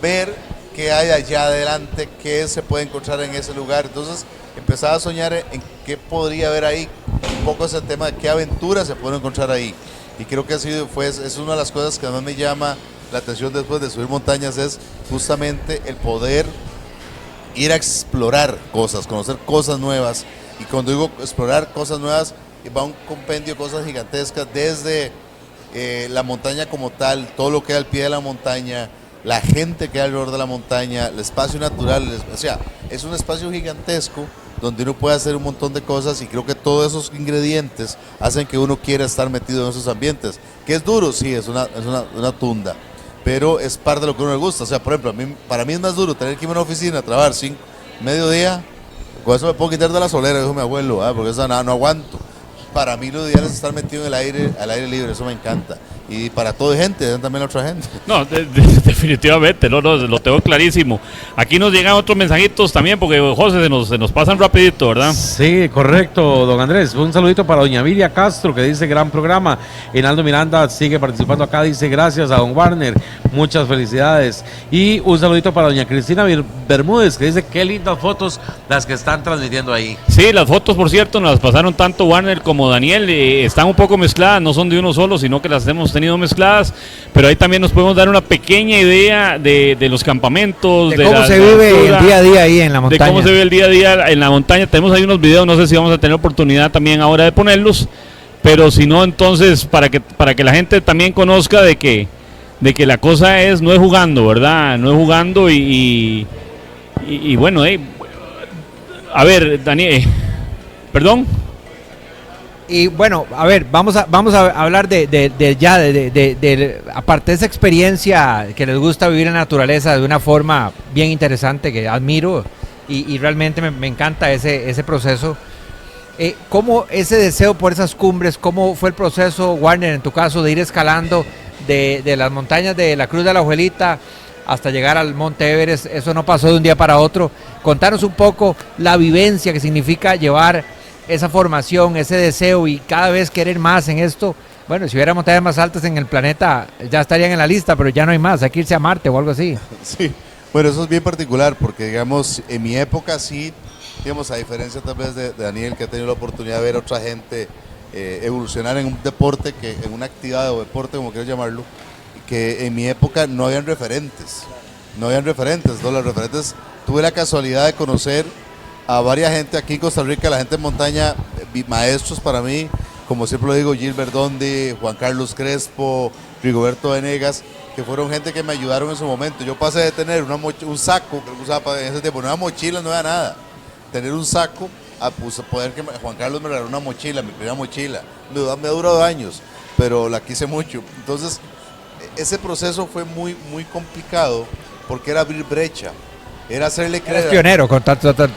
ver qué hay allá adelante, qué se puede encontrar en ese lugar. Entonces empezaba a soñar en qué podría haber ahí, un poco ese tema de qué aventuras se pueden encontrar ahí. Y creo que es una de las cosas que más me llama la atención después de subir montañas, es justamente el poder ir a explorar cosas, conocer cosas nuevas. Y cuando digo explorar cosas nuevas, va un compendio de cosas gigantescas, desde la montaña como tal, todo lo que hay al pie de la montaña, la gente que hay alrededor de la montaña, el espacio natural, o sea, es un espacio gigantesco donde uno puede hacer un montón de cosas, y creo que todos esos ingredientes hacen que uno quiera estar metido en esos ambientes. ¿Que es duro? Sí, es una tunda, pero es parte de lo que a uno le gusta. O sea, por ejemplo, para mí es más duro tener que ir a una oficina a trabajar mediodía, con eso me puedo quitar de la solera, dijo mi abuelo, porque eso no aguanto. Para mí lo ideal es estar metido en el aire, al aire libre, eso me encanta. Y para toda gente, también la otra gente. No, definitivamente, no, lo tengo clarísimo. Aquí nos llegan otros mensajitos también, porque José se nos pasan rapidito, ¿verdad? Sí, correcto, don Andrés. Un saludito para doña Vilia Castro, que dice gran programa. Hinaldo Miranda sigue participando acá, dice gracias a don Warner, muchas felicidades. Y un saludito para doña Cristina Bermúdez, que dice qué lindas fotos las que están transmitiendo ahí. Sí, las fotos, por cierto, nos las pasaron tanto Warner como Daniel, están un poco mezcladas, no son de uno solo, sino que las hemos tenido mezcladas, pero ahí también nos podemos dar una pequeña idea de los campamentos, de cómo se vive el día a día ahí en la montaña. De cómo se vive el día a día en la montaña. Tenemos ahí unos videos, no sé si vamos a tener oportunidad también ahora de ponerlos, pero si no, entonces para que la gente también conozca de que la cosa no es jugando, ¿verdad? No es jugando y bueno, a ver, Daniel, perdón. Y bueno, a ver, vamos a hablar de aparte de esa experiencia que les gusta vivir en la naturaleza de una forma bien interesante, que admiro y realmente me encanta ese proceso. ¿Cómo ese deseo por esas cumbres, cómo fue el proceso, Warner, en tu caso, de ir escalando de las montañas de la Cruz de la Abuelita hasta llegar al Monte Everest? Eso no pasó de un día para otro. Contanos un poco la vivencia que significa llevar esa formación, ese deseo y cada vez querer más en esto. Bueno, si hubiera montañas más altas en el planeta, ya estarían en la lista, pero ya no hay más, hay que irse a Marte o algo así. Sí, bueno, eso es bien particular, porque digamos, en mi época sí, digamos, a diferencia tal vez de Daniel, que ha tenido la oportunidad de ver a otra gente evolucionar en un deporte, en una actividad o deporte, como quieras llamarlo, que en mi época no habían referentes, ¿no? Los referentes, tuve la casualidad de conocer a varias gente aquí en Costa Rica, la gente en montaña, maestros para mí, como siempre lo digo, Gilbert Dondi, Juan Carlos Crespo, Rigoberto Venegas, que fueron gente que me ayudaron en su momento. Yo pasé de tener un saco, que usaba en ese tiempo, no era mochila, no era nada, tener un saco, a poder que Juan Carlos me regaló una mochila, mi primera mochila, me ha durado años, pero la quise mucho. Entonces, ese proceso fue muy, muy complicado, porque era abrir brecha. Era hacerle creer. Eres pionero,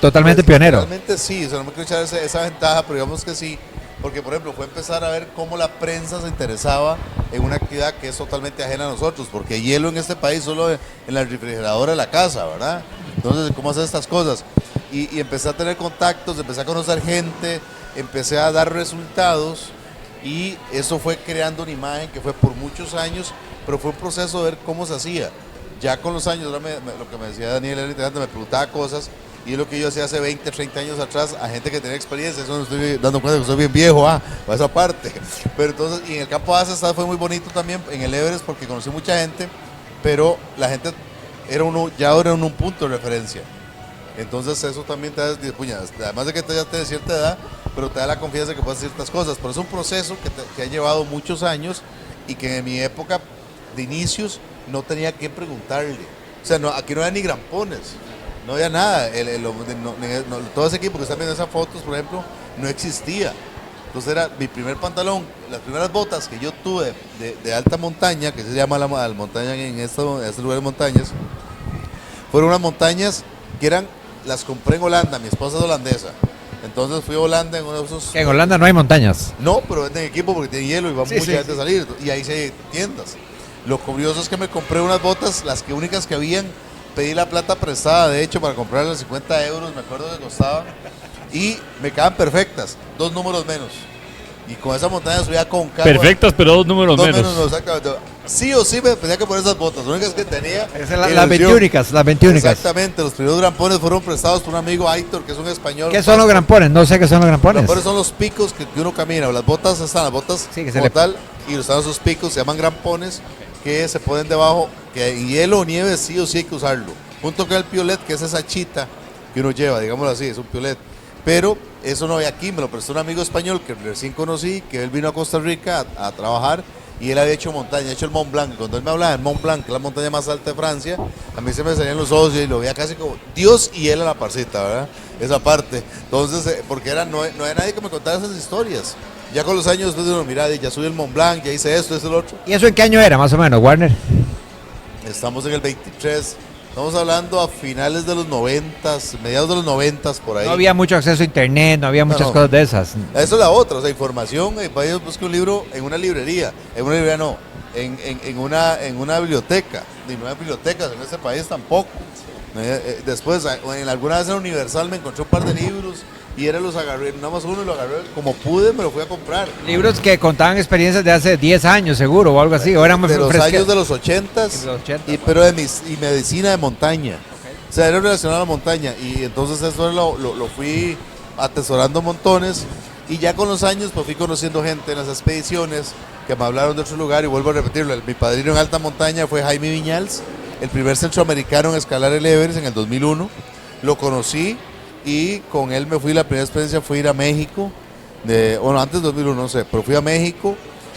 totalmente pionero. Realmente sí, no me quiero echar esa ventaja, pero digamos que sí, porque por ejemplo fue empezar a ver cómo la prensa se interesaba en una actividad que es totalmente ajena a nosotros, porque hielo en este país solo en la refrigeradora de la casa, ¿verdad? Entonces, ¿cómo hacer estas cosas? Y empecé a tener contactos, empecé a conocer gente, empecé a dar resultados y eso fue creando una imagen que fue por muchos años, pero fue un proceso de ver cómo se hacía. Ya con los años, lo que me decía Daniel era interesante, me preguntaba cosas y es lo que yo hacía hace 20, 30 años atrás a gente que tenía experiencia. Eso me estoy dando cuenta que soy bien viejo, para esa parte. Pero entonces, y en el campo de Asa fue muy bonito también, en el Everest, porque conocí mucha gente, pero la gente ya era un punto de referencia. Entonces eso también te da, además de que ya te de cierta edad, pero te da la confianza de que puedes hacer ciertas cosas. Pero es un proceso que ha llevado muchos años y que en mi época de inicios no tenía que preguntarle. O sea, aquí no había ni grampones, no había nada. Todo ese equipo que están viendo esas fotos, por ejemplo, no existía. Entonces era mi primer pantalón, las primeras botas que yo tuve de alta montaña, que se llama la montaña en este lugar de montañas, fueron unas montañas que las compré en Holanda, mi esposa es holandesa. Entonces fui a Holanda en uno de esos... En Holanda no hay montañas. No, pero venden equipo porque tiene hielo y va mucha gente a salir. Y ahí sí hay tiendas. Lo curioso es que me compré unas botas, las únicas que habían, pedí la plata prestada, de hecho, para comprarlas 50 euros, me acuerdo que costaba, y me quedaban perfectas, 2 números menos. Y con esa montaña subía con carro. Perfectas, pero 2 números menos. No, exactamente. Sí o sí me tenía que poner esas botas, las únicas que tenía. Las 21. Exactamente, los primeros grampones fueron prestados por un amigo, Aitor, que es un español. ¿Qué son los grampones? No sé qué son los grampones. Los grampones son los picos que uno camina, las botas sí, como tal, y están esos picos, se llaman grampones, que se ponen debajo, que en hielo o nieve sí o sí hay que usarlo. Junto con el piolet, que es esa chita que uno lleva, digámoslo así, es un piolet. Pero eso no había aquí, me lo prestó un amigo español que recién conocí, que él vino a Costa Rica a trabajar y él había hecho montaña, ha hecho el Mont Blanc. Cuando él me hablaba del Mont Blanc, que es la montaña más alta de Francia, a mí se me salían los ojos y lo veía casi como Dios y él a la parcita, ¿verdad? Esa parte. Entonces, porque no había nadie que me contara esas historias. Ya con los años después de uno, mira, ya subí el Mont Blanc, ya hice esto, el otro. ¿Y eso en qué año era, más o menos, Warner? Estamos en el 23, Estamos hablando a finales de los 90s, mediados de los 90s, por ahí. No había mucho acceso a internet, no había muchas no. cosas de esas. Eso es la otra, o sea, información, vaya busque un libro en una librería no, en una biblioteca, y no hay bibliotecas en este país tampoco. Después, en alguna vez en Universal me encontré un par de libros y los agarré, nada más uno y lo agarré como pude, me lo fui a comprar. Libros que contaban experiencias de hace 10 años seguro o algo así, o eran De los frescas. años de los 80s, pero y medicina de montaña. O sea, era relacionado a la montaña y entonces eso lo fui atesorando montones y ya con los años pues fui conociendo gente en las expediciones que me hablaron de otro lugar y vuelvo a repetirlo. Mi padrino en alta montaña fue Jaime Viñals, el primer centroamericano en escalar el Everest en el 2001. Lo conocí y con él me fui, la primera experiencia fue ir a México, antes del 2001, no sé, pero fui a México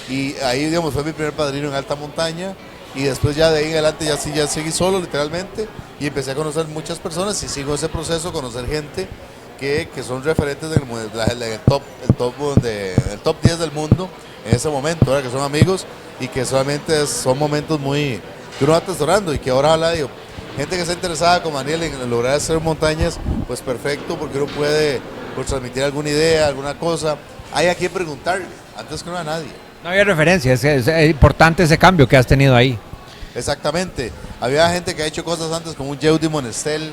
y ahí, digamos, fue mi primer padrino en alta montaña y después ya de ahí en adelante ya seguí solo, literalmente, y empecé a conocer muchas personas y sigo ese proceso, conocer gente que son referentes del top 10 del mundo en ese momento, ¿verdad? Que son amigos y que solamente son momentos muy que uno va atesorando y que ahora habla, digo, gente que está interesada como Daniel en lograr hacer montañas, pues perfecto, porque uno puede pues, transmitir alguna idea, alguna cosa. Hay a quien preguntarle, antes que no a nadie. No había referencia, es importante ese cambio que has tenido ahí. Exactamente. Había gente que ha hecho cosas antes, como un Yeudi Monestel,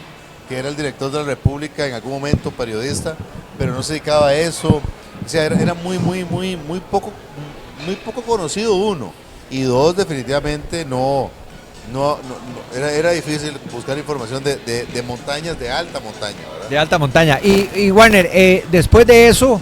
que era el director de la República en algún momento, periodista, pero no se dedicaba a eso. O sea, era muy poco conocido uno. Y dos, definitivamente era difícil buscar información de montañas, de alta montaña, ¿verdad? De alta montaña. Y Warner, después de eso,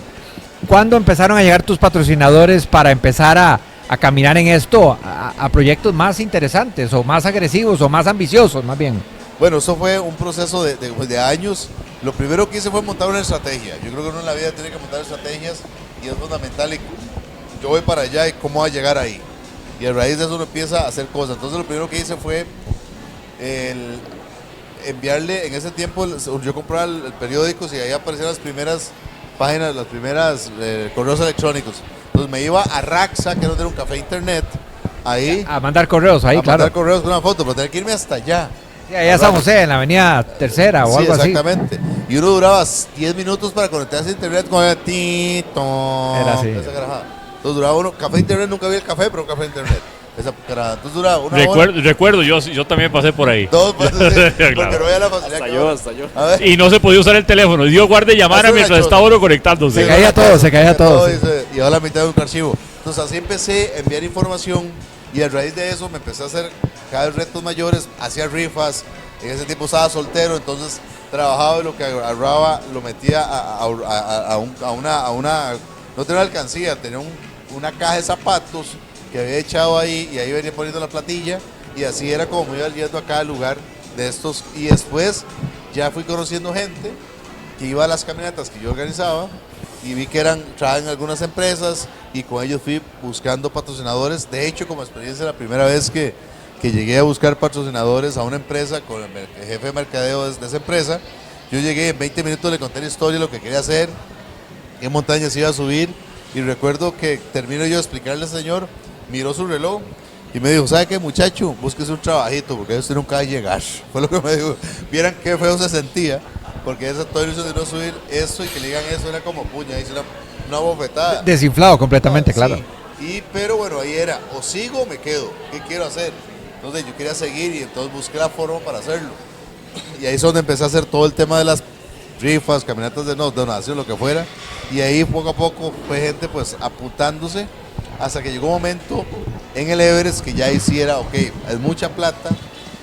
¿cuándo empezaron a llegar tus patrocinadores para empezar a caminar en esto a proyectos más interesantes o más agresivos o más ambiciosos, más bien? Bueno, eso fue un proceso de años. Lo primero que hice fue montar una estrategia. Yo creo que uno en la vida tiene que montar estrategias y es fundamental. Y yo voy para allá y cómo va a llegar ahí. Y a raíz de eso uno empieza a hacer cosas. Entonces lo primero que hice fue enviarle, en ese tiempo yo compraba el periódico y ahí aparecían las primeras páginas, los primeros correos electrónicos. Entonces me iba a Raxa, que era un café internet, ahí. A mandar correos ahí, claro. A mandar correos con una foto, pero tenía que irme hasta allá. Sí, allá en San José, en la avenida Tercera o algo así. Exactamente. Y uno duraba 10 minutos para conectarse a internet con el tito. Era así. Esa carajada. Entonces duraba uno, café internet, nunca vi el café, pero un café internet. Esa carajada. Entonces duraba una hora. Recuerdo, yo también pasé por ahí. Dos, pues, sí, porque Claro. no había la facilidad. Hasta yo. A ver. Y no se podía usar el teléfono. Dios guarde llamara Eso mientras era estaba uno conectándose. Se caía todo. Sí. Y ahora la mitad de un archivo. Entonces así empecé a enviar información y a raíz de eso me empecé a hacer cada vez retos mayores, hacía rifas. En ese tiempo estaba soltero, entonces trabajaba y lo que agarraba lo metía a una, no tenía alcancía, tenía una caja de zapatos que había echado ahí y ahí venía poniendo la platilla y así era como me iba yendo a cada lugar de estos. Y después ya fui conociendo gente que iba a las caminatas que yo organizaba y vi que trabajaban en algunas empresas y con ellos fui buscando patrocinadores. De hecho, como experiencia, la primera vez que llegué a buscar patrocinadores a una empresa con el jefe de mercadeo de esa empresa, yo llegué en 20 minutos, le conté la historia, lo que quería hacer, qué montañas iba a subir, y recuerdo que termino yo de explicarle al señor, miró su reloj y me dijo, ¿sabe qué, muchacho? Búsquese un trabajito porque usted nunca va a llegar. Fue lo que me dijo. Vieran qué feo se sentía, porque esa toda ilusión de no subir eso y que le digan eso era como puña, hice una bofetada. Desinflado completamente, claro. Sí. Pero bueno, ahí era, o sigo o me quedo, ¿qué quiero hacer? Entonces yo quería seguir y entonces busqué la forma para hacerlo. Y ahí es donde empecé a hacer todo el tema de las rifas, caminatas de donación, lo que fuera. Y ahí poco a poco fue gente pues apuntándose hasta que llegó un momento en el Everest que ya hiciera, ok, es mucha plata.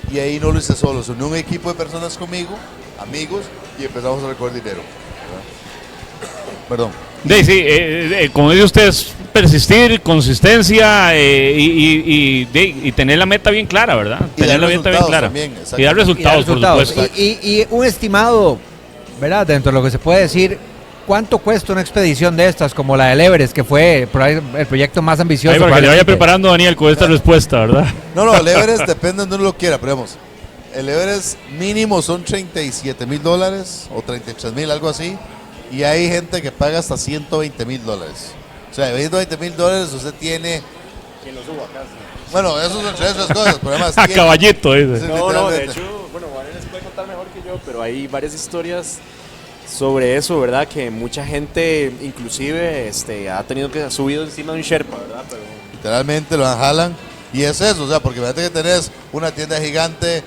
Y ahí no lo hice solo, se unió un equipo de personas conmigo, amigos, y empezamos a recoger dinero. Perdón. Sí, como dice usted, es persistir, consistencia y tener la meta bien clara, ¿verdad? Y tener dar la meta bien clara. también, Y dar resultados, por supuesto. Y un estimado, ¿verdad? Dentro de lo que se puede decir, ¿cuánto cuesta una expedición de estas como la del Everest, que fue el proyecto más ambicioso? Ahí para que le vaya probablemente? preparando, Daniel, con esta respuesta, ¿verdad? No, el Everest depende de donde uno lo quiera, pero vamos, el Everest mínimo son $37,000 o 33,000, algo así, y hay gente que paga hasta $120,000. O sea, de $120,000 usted tiene... ¿Quién lo suba casi? Bueno, eso son entre esas cosas, pero además... A caballito, dice. No, de hecho, bueno, video, pero hay varias historias sobre eso, ¿verdad? Que mucha gente inclusive ha tenido que subido encima de un Sherpa, ¿verdad? Pero... literalmente lo jalan y es eso, o sea, porque fíjate que tenés una tienda gigante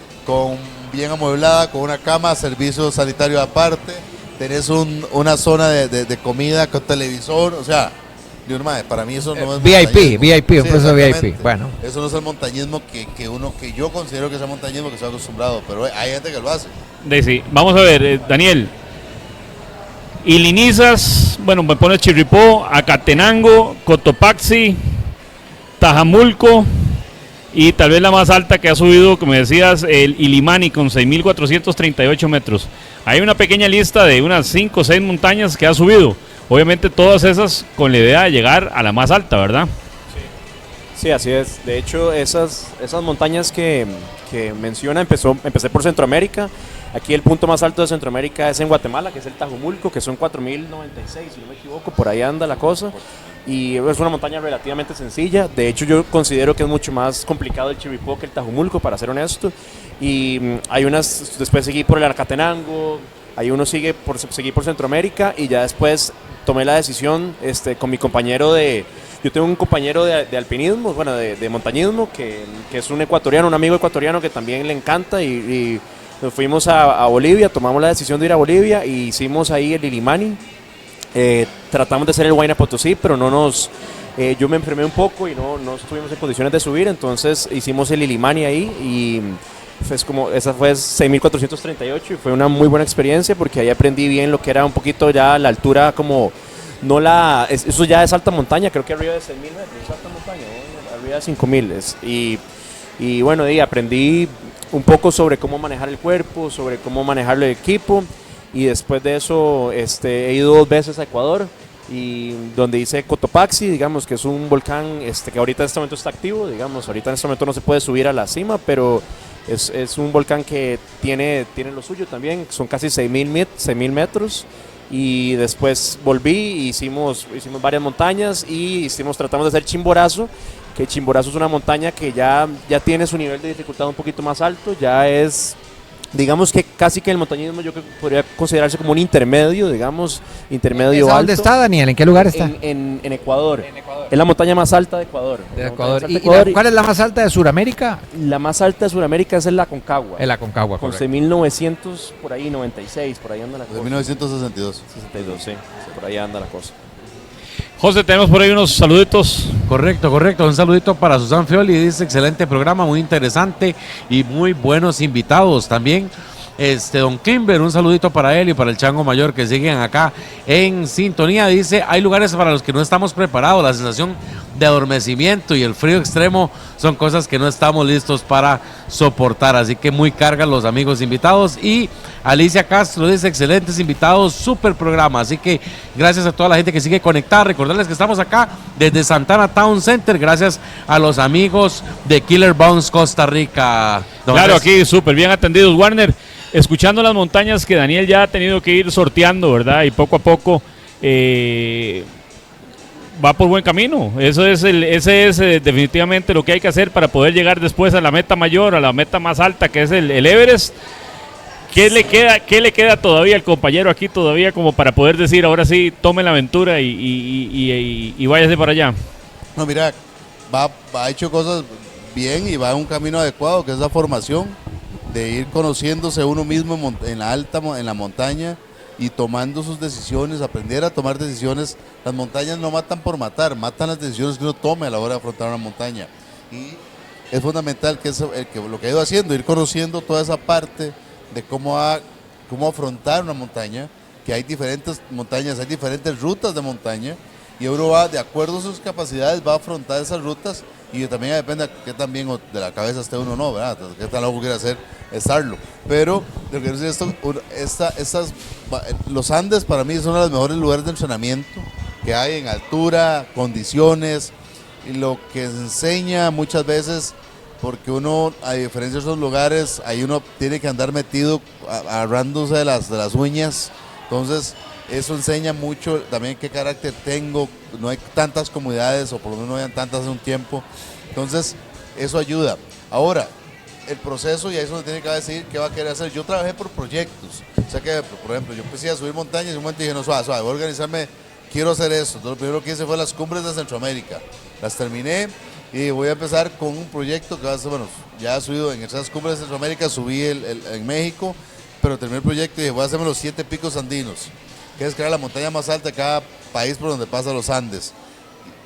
bien amueblada, con una cama, servicio sanitario aparte, tenés una zona de comida con televisor, o sea, para mí eso no es VIP, un proceso exactamente. VIP, bueno. Eso no es el montañismo que yo considero que es el montañismo que estoy acostumbrado, pero hay gente que lo hace. Sí, vamos a ver, Daniel. Ilinizas, bueno, me pone Chirripó, Acatenango, Cotopaxi, Tajamulco y tal vez la más alta que ha subido, como decías, el Ilimani con 6.438 metros. Hay una pequeña lista de unas 5 o 6 montañas que ha subido. Obviamente todas esas con la idea de llegar a la más alta, ¿verdad? Sí, así es. De hecho, esas montañas que menciona, empecé por Centroamérica. Aquí el punto más alto de Centroamérica es en Guatemala, que es el Tajumulco, que son 4.096, si no me equivoco, por ahí anda la cosa. Y es una montaña relativamente sencilla. De hecho, yo considero que es mucho más complicado el Chirripó que el Tajumulco, para ser honesto. Y hay unas, después seguí por el Arcatenango, hay uno seguí por Centroamérica, y ya después tomé la decisión con mi compañero yo tengo un compañero de alpinismo, bueno, de montañismo, que es un ecuatoriano, un amigo ecuatoriano que también le encanta, y nos fuimos a Bolivia, tomamos la decisión de ir a Bolivia y hicimos ahí el Ilimani. Tratamos de hacer el Huayna Potosí, pero yo me enfermé un poco y no estuvimos en condiciones de subir, entonces hicimos el Ilimani ahí, y esa fue 6.438 y fue una muy buena experiencia porque ahí aprendí bien lo que era un poquito ya la altura, como eso ya es alta montaña, creo que arriba de 6.000 metros es alta montaña, ¿no? Arriba de 5.000 y bueno, aprendí un poco sobre cómo manejar el cuerpo, sobre cómo manejar el equipo, y después de eso he ido 2 veces a Ecuador, y donde hice Cotopaxi, digamos que es un volcán que ahorita en este momento está activo, digamos, ahorita en este momento no se puede subir a la cima, pero es un volcán que tiene lo suyo también, son casi 6.000 metros. Y después volví y hicimos varias montañas y tratamos de hacer Chimborazo, que Chimborazo es una montaña que ya tiene su nivel de dificultad un poquito más alto, ya es, digamos que casi que el montañismo yo creo que podría considerarse como un intermedio, digamos, intermedio alto. ¿Dónde está, Daniel? ¿En qué lugar está? En Ecuador. Es la montaña más alta de Ecuador. ¿Cuál es la más alta de Sudamérica? La más alta de Sudamérica es el Aconcagua. El Aconcagua, con correcto. 6.900, por ahí 96, por ahí anda la cosa. De 1962. 62, sí, por ahí anda la cosa. José, tenemos por ahí unos saluditos. Correcto. Un saludito para Susan Fioli. Dice: excelente programa, muy interesante y muy buenos invitados también. Don Kimber, un saludito para él y para el Chango Mayor que siguen acá en sintonía. Dice: hay lugares para los que no estamos preparados, la sensación de adormecimiento y el frío extremo son cosas que no estamos listos para soportar, así que muy cargan los amigos invitados. Y Alicia Castro dice: excelentes invitados, súper programa, así que gracias a toda la gente que sigue conectada. Recordarles que estamos acá desde Santana Town Center, gracias a los amigos de Killer Bones Costa Rica. Claro, aquí súper bien atendidos, Warner. Escuchando las montañas que Daniel ya ha tenido que ir sorteando, ¿verdad? Y poco a poco va por buen camino. Ese es definitivamente lo que hay que hacer para poder llegar después a la meta mayor, a la meta más alta, que es el Everest. ¿Qué le queda todavía al compañero aquí todavía como para poder decir, ahora sí, tome la aventura y váyase para allá? No, mira, ha hecho cosas bien y va en un camino adecuado, que es la formación, de ir conociéndose uno mismo en la montaña y tomando sus decisiones, aprender a tomar decisiones. Las montañas no matan por matar, matan las decisiones que uno tome a la hora de afrontar una montaña. Y es fundamental que lo que ha ido haciendo, ir conociendo toda esa parte de cómo afrontar una montaña, que hay diferentes montañas, hay diferentes rutas de montaña, y uno va, de acuerdo a sus capacidades, va a afrontar esas rutas, y también depende de qué tan bien de la cabeza esté uno, no, ¿verdad? Qué tan loco quiere hacer estarlo. Pero lo que es los Andes para mí son uno de los mejores lugares de entrenamiento que hay en altura, condiciones, y lo que enseña muchas veces, porque uno, a diferencia de esos lugares, ahí uno tiene que andar metido, agarrándose de las uñas. Entonces eso enseña mucho también qué carácter tengo. No hay tantas comunidades, o por lo menos no hayan tantas en un tiempo, entonces eso ayuda. Ahora, el proceso y ahí es donde tiene que decidir qué va a querer hacer. Yo trabajé por proyectos, o sea que, por ejemplo, yo empecé a subir montañas y en un momento dije, no, suave, voy a organizarme, quiero hacer esto. Entonces lo primero que hice fue las cumbres de Centroamérica, las terminé y voy a empezar con un proyecto que va a ser, bueno, ya he subido en esas cumbres de Centroamérica, subí en México, pero terminé el proyecto y dije, voy a hacerme los 7 picos andinos, que es crear la montaña más alta de cada país por donde pasan los Andes.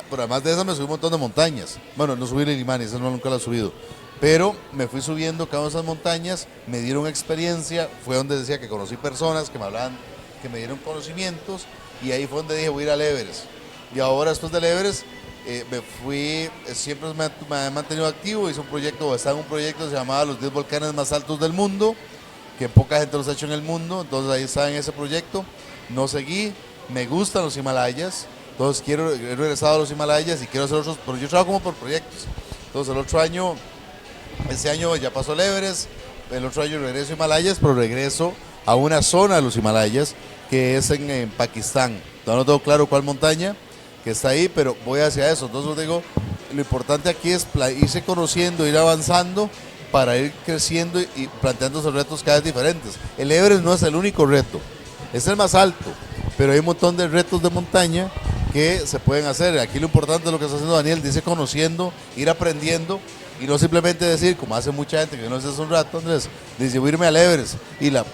Pero además de eso me subí un montón de montañas. Bueno, no subí el Illimani, esa nunca la he subido. Pero me fui subiendo cada una de esas montañas, me dieron experiencia, fue donde decía que conocí personas que me hablaban, que me dieron conocimientos, y ahí fue donde dije voy a ir al Everest. Y ahora después del Everest me fui, siempre me he mantenido activo, hice un proyecto, estaba en un proyecto que se llamaba Los 10 volcanes más altos del mundo, que poca gente los ha hecho en el mundo, entonces ahí estaba en ese proyecto, no seguí, me gustan los Himalayas, entonces he regresado a los Himalayas y quiero hacer otros, pero yo trabajo como por proyectos, entonces el otro año, este año ya pasó el Everest, el otro año regreso a Himalayas, pero regreso a una zona de los Himalayas que es en Pakistán. No tengo claro cuál montaña que está ahí, pero voy hacia eso. Entonces digo, lo importante aquí es irse conociendo, ir avanzando para ir creciendo y planteándose retos cada vez diferentes. El Everest no es el único reto, es el más alto, pero hay un montón de retos de montaña que se pueden hacer. Aquí lo importante es lo que está haciendo Daniel, dice conociendo, ir aprendiendo. Y no simplemente decir, como hace mucha gente que no sé hace un rato, Andrés, dice voy a irme al Everest,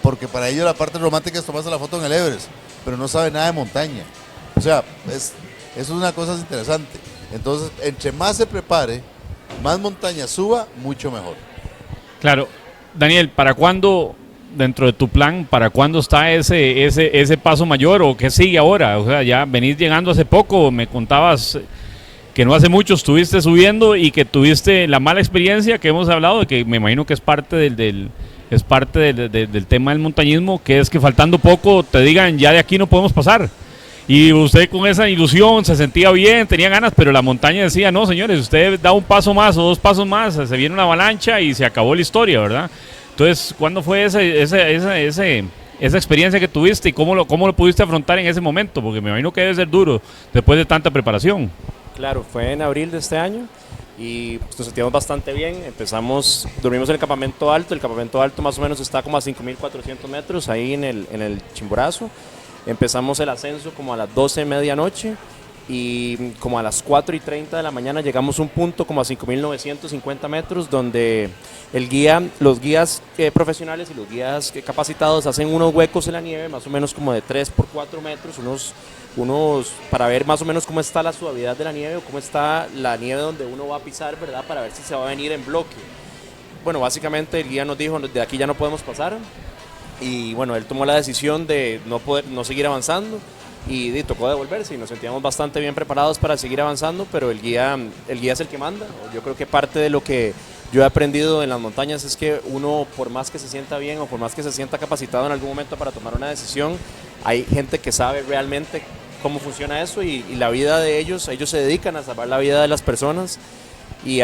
porque para ellos la parte romántica es tomarse la foto en el Everest, pero no sabe nada de montaña. O sea, eso es una cosa interesante. Entonces, entre más se prepare, más montaña suba, mucho mejor. Claro. Daniel, ¿para cuándo, dentro de tu plan, para cuándo está ese paso mayor o qué sigue ahora? O sea, ya venís llegando hace poco, me contabas que no hace mucho estuviste subiendo y que tuviste la mala experiencia que hemos hablado, de que me imagino que es parte del tema del montañismo, que es que faltando poco te digan ya de aquí no podemos pasar. Y usted con esa ilusión se sentía bien, tenía ganas, pero la montaña decía, no señores, usted da un paso más o 2 pasos más, se viene una avalancha y se acabó la historia, ¿verdad? Entonces, ¿cuándo fue esa experiencia que tuviste y cómo lo pudiste afrontar en ese momento? Porque me imagino que debe ser duro después de tanta preparación. Claro, fue en abril de este año y pues, nos sentíamos bastante bien. Dormimos en el campamento alto más o menos está como a 5.400 metros ahí en el Chimborazo. Empezamos el ascenso como a las 12 de medianoche y como a las 4:30 de la mañana llegamos a un punto como a 5.950 metros donde los guías profesionales y los guías capacitados hacen unos huecos en la nieve más o menos como de 3 por 4 metros, unos para ver más o menos cómo está la suavidad de la nieve o cómo está la nieve donde uno va a pisar, ¿verdad? Para ver si se va a venir en bloque. Bueno, básicamente el guía nos dijo, de aquí ya no podemos pasar y bueno, él tomó la decisión de no seguir avanzando y tocó devolverse y nos sentíamos bastante bien preparados para seguir avanzando, pero el guía es el que manda. Yo creo que parte de lo que yo he aprendido en las montañas es que uno, por más que se sienta bien o por más que se sienta capacitado en algún momento para tomar una decisión, hay gente que sabe realmente cómo funciona eso y la vida de ellos se dedican a salvar la vida de las personas y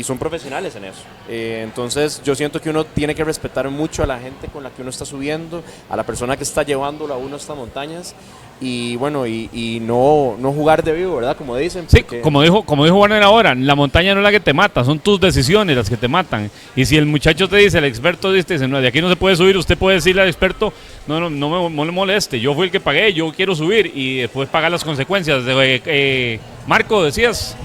son profesionales en eso. Entonces yo siento que uno tiene que respetar mucho a la gente con la que uno está subiendo, a la persona que está llevándolo a uno a estas montañas y bueno, y no jugar de vivo, ¿verdad? Como dicen. Sí, como dijo Warner ahora, la montaña no es la que te mata, son tus decisiones las que te matan. Y si el muchacho te dice, el experto dice, no, de aquí no se puede subir, usted puede decirle al experto, no me moleste, yo fui el que pagué, yo quiero subir y después pagar las consecuencias. Marco, decías.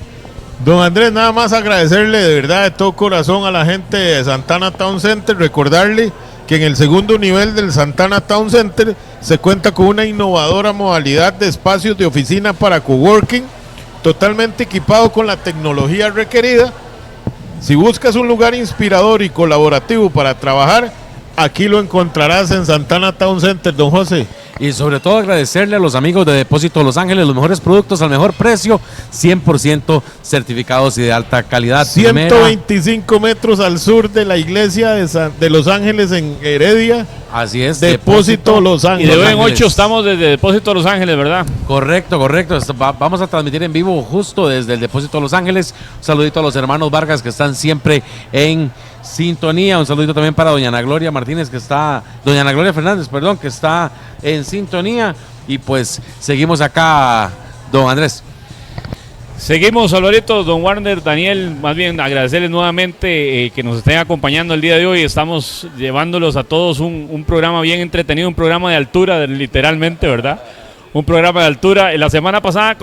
Don Andrés, nada más agradecerle de verdad de todo corazón a la gente de Santana Town Center, recordarle que en el segundo nivel del Santana Town Center se cuenta con una innovadora modalidad de espacios de oficina para coworking, totalmente equipado con la tecnología requerida. Si buscas un lugar inspirador y colaborativo para trabajar, aquí lo encontrarás en Santana Town Center, don José. Y sobre todo agradecerle a los amigos de Depósito Los Ángeles, los mejores productos al mejor precio, 100% certificados y de alta calidad. 125 metros al sur de la iglesia de Los Ángeles en Heredia. Así es. Depósito Los Ángeles. Y de hoy en 8 estamos desde Depósito Los Ángeles, ¿verdad? Correcto. Vamos a transmitir en vivo justo desde el Depósito Los Ángeles. Un saludito a los hermanos Vargas que están siempre en sintonía. Un saludito también para doña Ana Gloria Martínez doña Ana Gloria Fernández, perdón, que está en sintonía. Y pues seguimos acá, don Andrés. Seguimos, Alvarito, don Warner, Daniel, más bien agradecerles nuevamente que nos estén acompañando el día de hoy. Estamos llevándolos a todos un programa bien entretenido, un programa de altura, literalmente, ¿verdad? Un programa de altura. La semana pasada,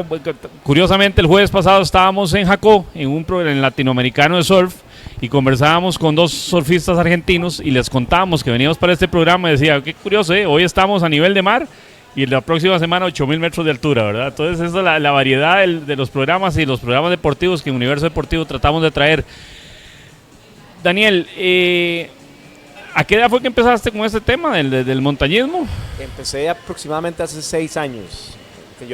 curiosamente el jueves pasado, estábamos en Jacó, en un programa latinoamericano de surf, y conversábamos con dos surfistas argentinos y les contábamos que veníamos para este programa y decía, qué curioso, hoy estamos a nivel de mar y la próxima semana 8.000 metros de altura, ¿verdad? Entonces esa es la variedad de los programas y los programas deportivos que en Universo Deportivo tratamos de traer. Daniel, ¿a qué edad fue que empezaste con este tema del montañismo? Empecé aproximadamente hace 6 años.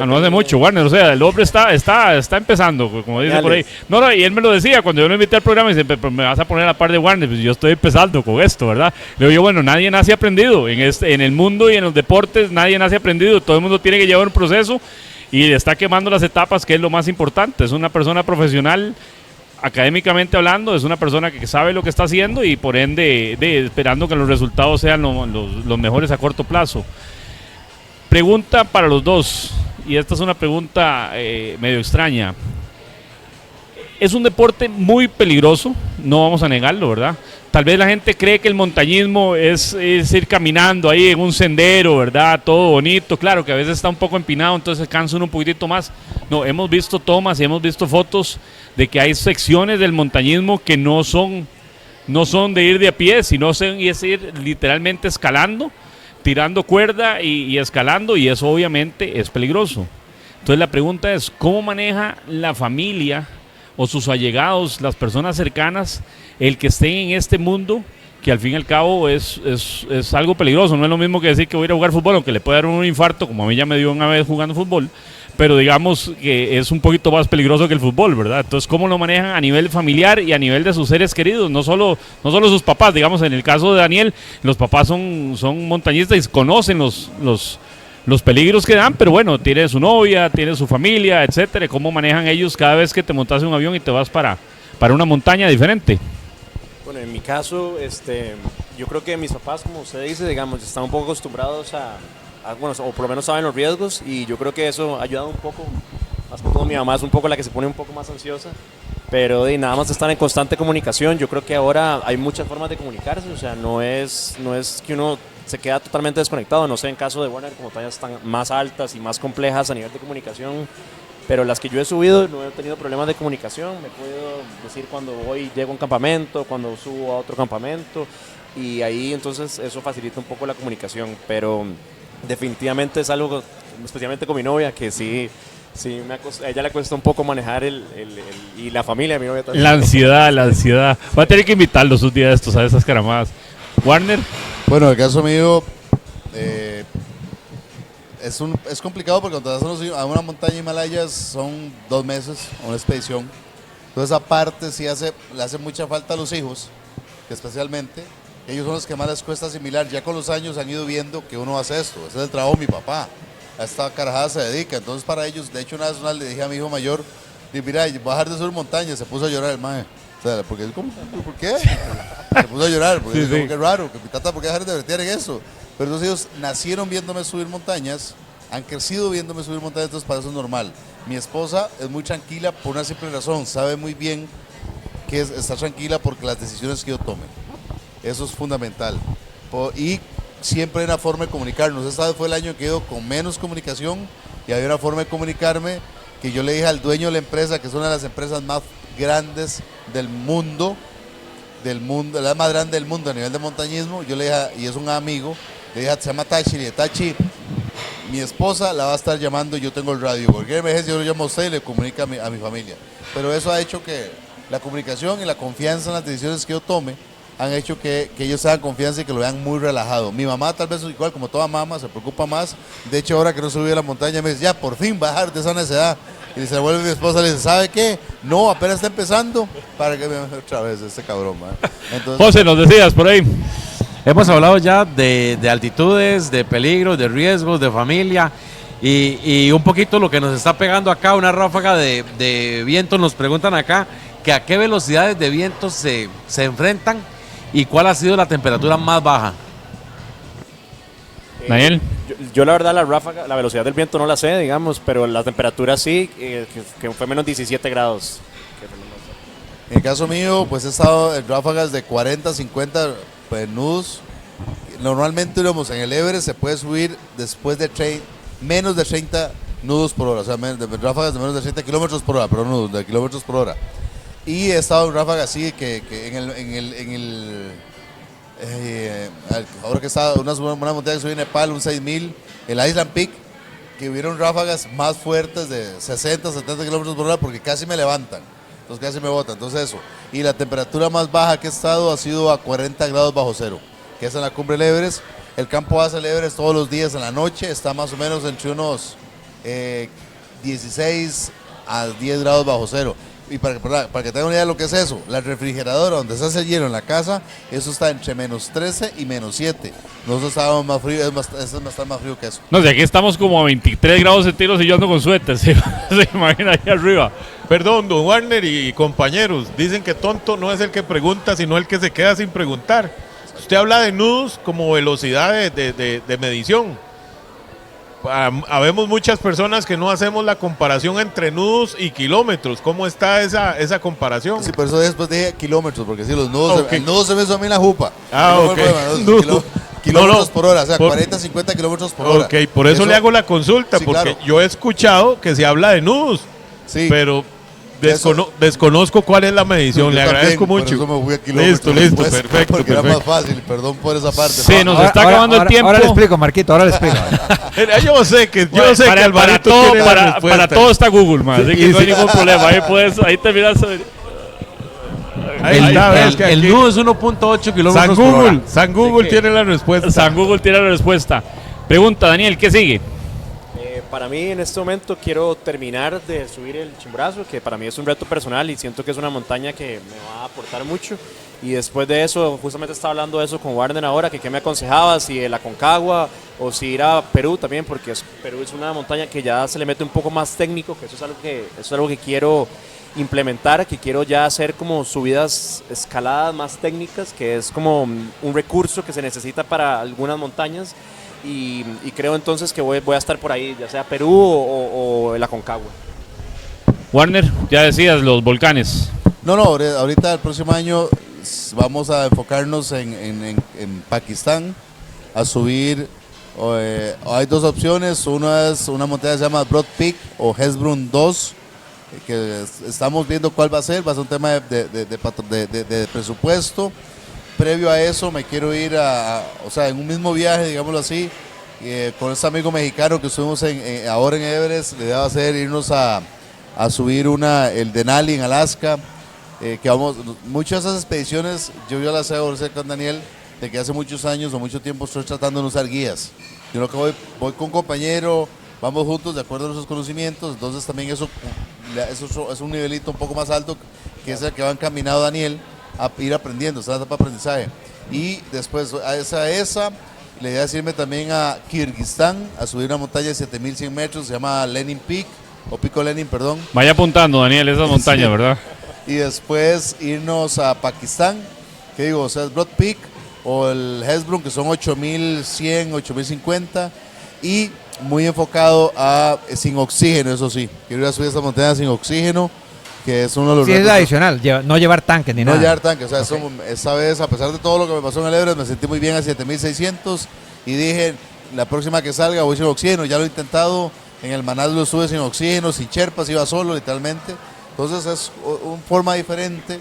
No hace mucho, Warner, o sea, el hombre está empezando, como dice por ahí. No, y él me lo decía cuando yo lo invité al programa, y dice, pero me vas a poner a la par de Warner, pues yo estoy empezando con esto, ¿verdad? Le digo yo, bueno, nadie nace aprendido, en el mundo y en los deportes nadie nace aprendido, todo el mundo tiene que llevar un proceso y está quemando las etapas, que es lo más importante. Es una persona profesional, académicamente hablando, es una persona que sabe lo que está haciendo y por ende esperando que los resultados sean los mejores a corto plazo. Pregunta para los dos. Y esta es una pregunta medio extraña. Es un deporte muy peligroso, no vamos a negarlo, ¿verdad? Tal vez la gente cree que el montañismo es ir caminando ahí en un sendero, ¿verdad? Todo bonito, claro que a veces está un poco empinado, entonces cansa uno un poquitito más. No, hemos visto tomas y hemos visto fotos de que hay secciones del montañismo que no son de ir de a pie, sino es ir literalmente escalando, tirando cuerda y escalando, y eso obviamente es peligroso. Entonces la pregunta es, ¿cómo maneja la familia o sus allegados, las personas cercanas, el que estén en este mundo, que al fin y al cabo es algo peligroso? No es lo mismo que decir que voy a ir a jugar fútbol, aunque le puede dar un infarto, como a mí ya me dio una vez jugando fútbol, pero digamos que es un poquito más peligroso que el fútbol, ¿verdad? Entonces, ¿cómo lo manejan a nivel familiar y a nivel de sus seres queridos? No solo sus papás, digamos, en el caso de Daniel, los papás son montañistas y conocen los peligros que dan, pero bueno, tiene su novia, tiene su familia, etcétera. ¿Cómo manejan ellos cada vez que te montas en un avión y te vas para una montaña diferente? Bueno, en mi caso, yo creo que mis papás, como usted dice, digamos, están un poco acostumbrados bueno, o por lo menos saben los riesgos, y yo creo que eso ha ayudado un poco. Más que todo mi mamá es un poco la que se pone un poco más ansiosa, pero nada más estar en constante comunicación. Yo creo que ahora hay muchas formas de comunicarse, o sea, no es que uno se queda totalmente desconectado. No sé, en caso de Warner, como montañas están más altas y más complejas a nivel de comunicación, pero las que yo he subido no he tenido problemas de comunicación. Me puedo decir cuando llego a un campamento, cuando subo a otro campamento, y ahí entonces eso facilita un poco la comunicación, pero definitivamente es algo, especialmente con mi novia, que sí a ella le cuesta un poco manejar y la familia de mi novia también. La ansiedad. Voy a tener que invitarlos un día de estos a esas caramadas. Warner. Bueno, en el caso mío, es complicado porque cuando vas a una montaña de Himalayas son 2 meses, una expedición. Entonces, aparte, sí le hace mucha falta a los hijos, que especialmente ellos son los que más les cuesta asimilar. Ya con los años han ido viendo que uno hace esto. Ese es el trabajo de mi papá. A esta carajada se dedica. Entonces, para ellos, de hecho, una vez le dije a mi hijo mayor, mira, bajar de subir montañas. Se puso a llorar el mae. O sea, porque es como, ¿por qué? Se puso a llorar, porque es como que raro, que mi tata, ¿por qué dejar de divertir en eso? Pero entonces ellos nacieron viéndome subir montañas, han crecido viéndome subir montañas, entonces para eso es normal. Mi esposa es muy tranquila por una simple razón, sabe muy bien que está tranquila porque las decisiones que yo tome. Eso es fundamental. Y siempre hay una forma de comunicarnos. Esta vez fue el año que he ido con menos comunicación y había una forma de comunicarme que yo le dije al dueño de la empresa, que es una de las empresas más grandes del mundo, la más grande del mundo a nivel de montañismo. Yo le dije, y es un amigo, le dije, se llama Tachi, le dije, Tachi, mi esposa la va a estar llamando, yo tengo el radio, cualquier emergencia yo lo llamo a usted y le comunica a mi familia. Pero eso ha hecho que la comunicación y la confianza en las decisiones que yo tome han hecho que ellos tengan confianza y que lo vean muy relajado. Mi mamá tal vez igual, como toda mamá, se preocupa más. De hecho, ahora que no subí a la montaña me dice, ya, por fin bajar de esa necedad. Y se vuelve mi esposa, le dice, ¿sabe qué? No, apenas está empezando, para que me otra vez este cabrón, man. Entonces, José, nos decías por ahí. Hemos hablado ya de altitudes, de peligros, de riesgos, de familia y un poquito lo que nos está pegando acá, una ráfaga de viento. Nos preguntan acá que a qué velocidades de viento se enfrentan y cuál ha sido la temperatura más baja. Daniel. Yo la verdad la ráfaga, la velocidad del viento no la sé, digamos, pero la temperatura sí, que fue menos 17 grados. En el caso mío, pues he estado en ráfagas de 40, 50 nudos. Normalmente, digamos, en el Everest se puede subir después de menos de 30 nudos por hora, o sea, ráfagas de menos de 30 kilómetros por hora, pero nudos de kilómetros por hora. Y he estado en ráfagas así que ahora que está una montaña que subí en Nepal, un 6000, el Island Peak, que hubieron ráfagas más fuertes de 60, 70 kilómetros por hora porque casi me levantan, entonces casi me botan, entonces eso. Y la temperatura más baja que he estado ha sido a 40 grados bajo cero, que es en la cumbre del Everest. El campo base del Everest todos los días en la noche está más o menos entre unos 16 a 10 grados bajo cero. Y para que tengan una idea de lo que es eso, la refrigeradora donde se hace el hielo en la casa, eso está entre menos 13 y menos 7. Nosotros estábamos más frío, es bastante más frío que eso. No sé, aquí estamos como a 23 grados centígrados y yo ando con suéter, se imagina ahí arriba. Perdón, don Warner y compañeros, dicen que tonto no es el que pregunta, sino el que se queda sin preguntar. Usted habla de nudos como velocidad de medición. Habemos muchas personas que no hacemos la comparación entre nudos y kilómetros. ¿Cómo está esa comparación? Sí, por eso después dije kilómetros, porque sí, los nudos, el nudo se me hizo a mí en la jupa. Kilómetros por hora, o sea, 40, 50 kilómetros por hora. Ok, por eso le hago la consulta, sí, porque claro. yo he escuchado que se habla de nudos, sí, pero desconozco cuál es la medición. Le agradezco mucho. Por eso me fui a kilómetros Listo, después, perfecto. porque era más fácil, perdón por esa parte. Sí, nos está acabando el tiempo. Ahora le explico, Marquito, ahora le explico. Yo sé que Alvarito todo, tiene la respuesta. para todo está Google, man, así que no hay ningún problema. Ahí te miras. El nudo es 1.8 kilómetros por hora. San Google tiene la respuesta. San Google tiene la respuesta. Pregunta, Daniel, ¿qué sigue? Para mí en este momento quiero terminar de subir el Chimborazo, que para mí es un reto personal y siento que es una montaña que me va a aportar mucho. Y después de eso, justamente estaba hablando de eso con Warner ahora, que qué me aconsejaba, si el Aconcagua o si ir a Perú también, porque Perú es una montaña que ya se le mete un poco más técnico, que eso es algo que quiero implementar, que quiero ya hacer como subidas escaladas más técnicas, que es como un recurso que se necesita para algunas montañas. Y creo entonces que voy a estar por ahí, ya sea Perú o el Aconcagua. Warner, ya decías, los volcanes. No, ahorita el próximo año vamos a enfocarnos en Pakistán, a subir. Hay dos opciones, una es una montaña que se llama Broad Peak o Hesbrun 2, que estamos viendo cuál va a ser un tema de presupuesto. Previo a eso me quiero ir en un mismo viaje, digámoslo así, con este amigo mexicano que estuvimos ahora en Everest. La idea va a ser irnos a subir el Denali en Alaska, muchas de esas expediciones yo ya las hago con Daniel, de que hace muchos años o mucho tiempo estoy tratando de no usar guías. Yo lo que voy con un compañero, vamos juntos de acuerdo a nuestros conocimientos, entonces también eso es un nivelito un poco más alto, que es el que va encaminado Daniel a ir aprendiendo, esta etapa de aprendizaje. Y después la idea es irme también a Kirguistán, a subir una montaña de 7100 metros, se llama Lenin Peak, o Pico Lenin, perdón. Vaya apuntando, Daniel, esa montaña, sí. ¿Verdad? Y después irnos a Pakistán, que digo, o sea, es Broad Peak o el Hesbrun, que son 8100, 8050, y muy enfocado sin oxígeno, eso sí. Quiero ir a subir esta montaña sin oxígeno, que es uno de los retos. Sí, es la adicional, no llevar tanques ni nada. No llevar tanques, o sea, esa vez, a pesar de todo lo que me pasó en el Everest, me sentí muy bien a 7600 y dije, la próxima que salga voy sin oxígeno. Ya lo he intentado, en el Manal lo sube sin oxígeno, sin cherpas, iba solo literalmente. Entonces es una forma diferente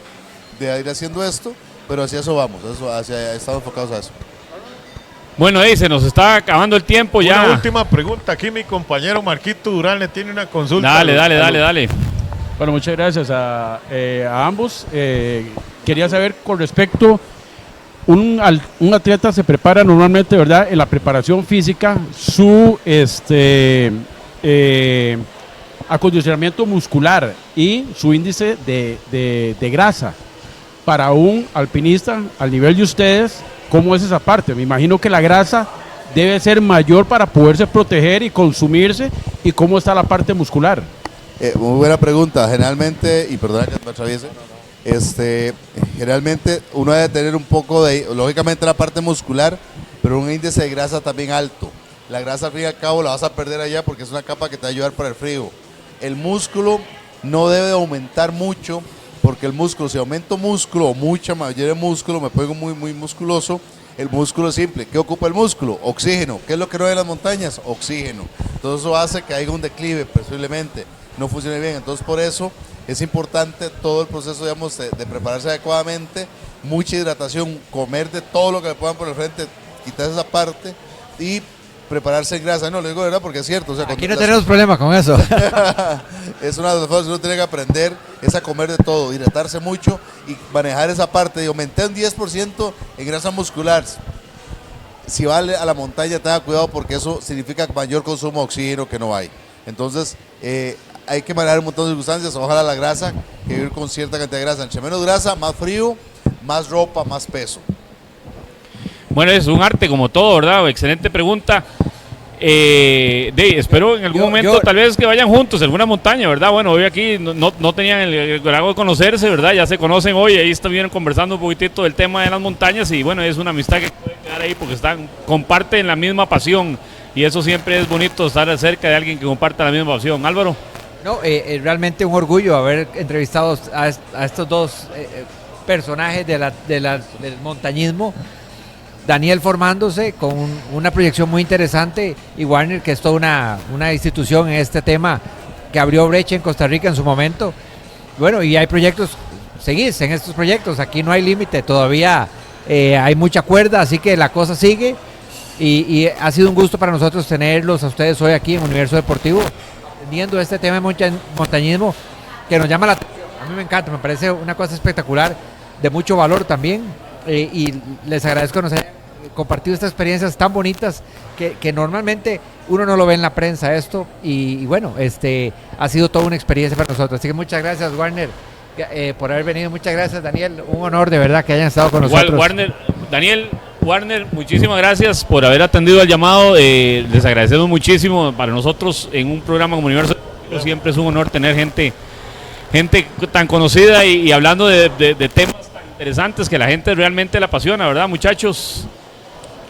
de ir haciendo esto, pero hacia eso vamos, estamos enfocados a eso. Bueno, se nos está acabando el tiempo ya. Una última pregunta, aquí mi compañero Marquito Durán le tiene una consulta. Dale. Bueno, muchas gracias a ambos. Quería saber con respecto, un atleta se prepara normalmente, ¿verdad? En la preparación física, su acondicionamiento muscular y su índice de grasa. Para un alpinista, al nivel de ustedes, ¿cómo es esa parte? Me imagino que la grasa debe ser mayor para poderse proteger y consumirse. ¿Y cómo está la parte muscular? Muy buena pregunta. Generalmente, y perdona que me atraviese, generalmente uno debe tener un poco lógicamente la parte muscular, pero un índice de grasa también alto. La grasa al fin y al cabo la vas a perder allá porque es una capa que te va a ayudar para el frío. El músculo no debe aumentar mucho, porque el músculo, si aumento músculo o mucha mayor de músculo, me pongo muy musculoso. El músculo es simple. ¿Qué ocupa el músculo? Oxígeno. ¿Qué es lo que no hay en las montañas? Oxígeno. Entonces eso hace que haya un declive, posiblemente no funcione bien. Entonces por eso es importante todo el proceso, digamos, de prepararse adecuadamente, mucha hidratación, comer de todo lo que le puedan por el frente, quitar esa parte y prepararse en grasa. No, lo digo de verdad porque es cierto. O sea, Aquí no tenemos problema con eso. Es una de las cosas que uno tiene que aprender, es a comer de todo, hidratarse mucho y manejar esa parte. Y aumenté un 10% en grasa muscular. Si va a la montaña, tenga cuidado porque eso significa mayor consumo de oxígeno que no hay. Entonces, hay que manejar un montón de circunstancias. Ojalá la grasa, que vivir con cierta cantidad de grasa. Entre menos grasa, más frío, más ropa, más peso. Bueno, es un arte como todo, ¿verdad? Excelente pregunta. Espero en algún momento tal vez que vayan juntos a alguna montaña, ¿verdad? Bueno, hoy aquí no tenían el grado de conocerse, ¿verdad? Ya se conocen hoy, ahí estuvieron conversando un poquitito del tema de las montañas y bueno, es una amistad que puede quedar ahí porque comparten la misma pasión y eso siempre es bonito, estar cerca de alguien que comparta la misma pasión. Álvaro. No, realmente un orgullo haber entrevistado a estos dos personajes del montañismo. Daniel formándose con una proyección muy interesante y Warner, que es toda una institución en este tema que abrió brecha en Costa Rica en su momento. Bueno, y hay proyectos, seguís en estos proyectos, aquí no hay límite, todavía hay mucha cuerda, así que la cosa sigue y ha sido un gusto para nosotros tenerlos a ustedes hoy aquí en Universo Deportivo, viendo este tema de montañismo que nos llama la atención. A mí me encanta, me parece una cosa espectacular, de mucho valor también, y les agradezco que nos hayan compartido estas experiencias tan bonitas que normalmente uno no lo ve en la prensa esto y bueno, ha sido toda una experiencia para nosotros, así que muchas gracias Warner por haber venido, muchas gracias Daniel, un honor de verdad que hayan estado con nosotros. Warner, muchísimas gracias por haber atendido al llamado, les agradecemos muchísimo. Para nosotros en un programa como Universo siempre es un honor tener gente tan conocida y hablando de temas tan interesantes que la gente realmente le apasiona, ¿verdad, muchachos?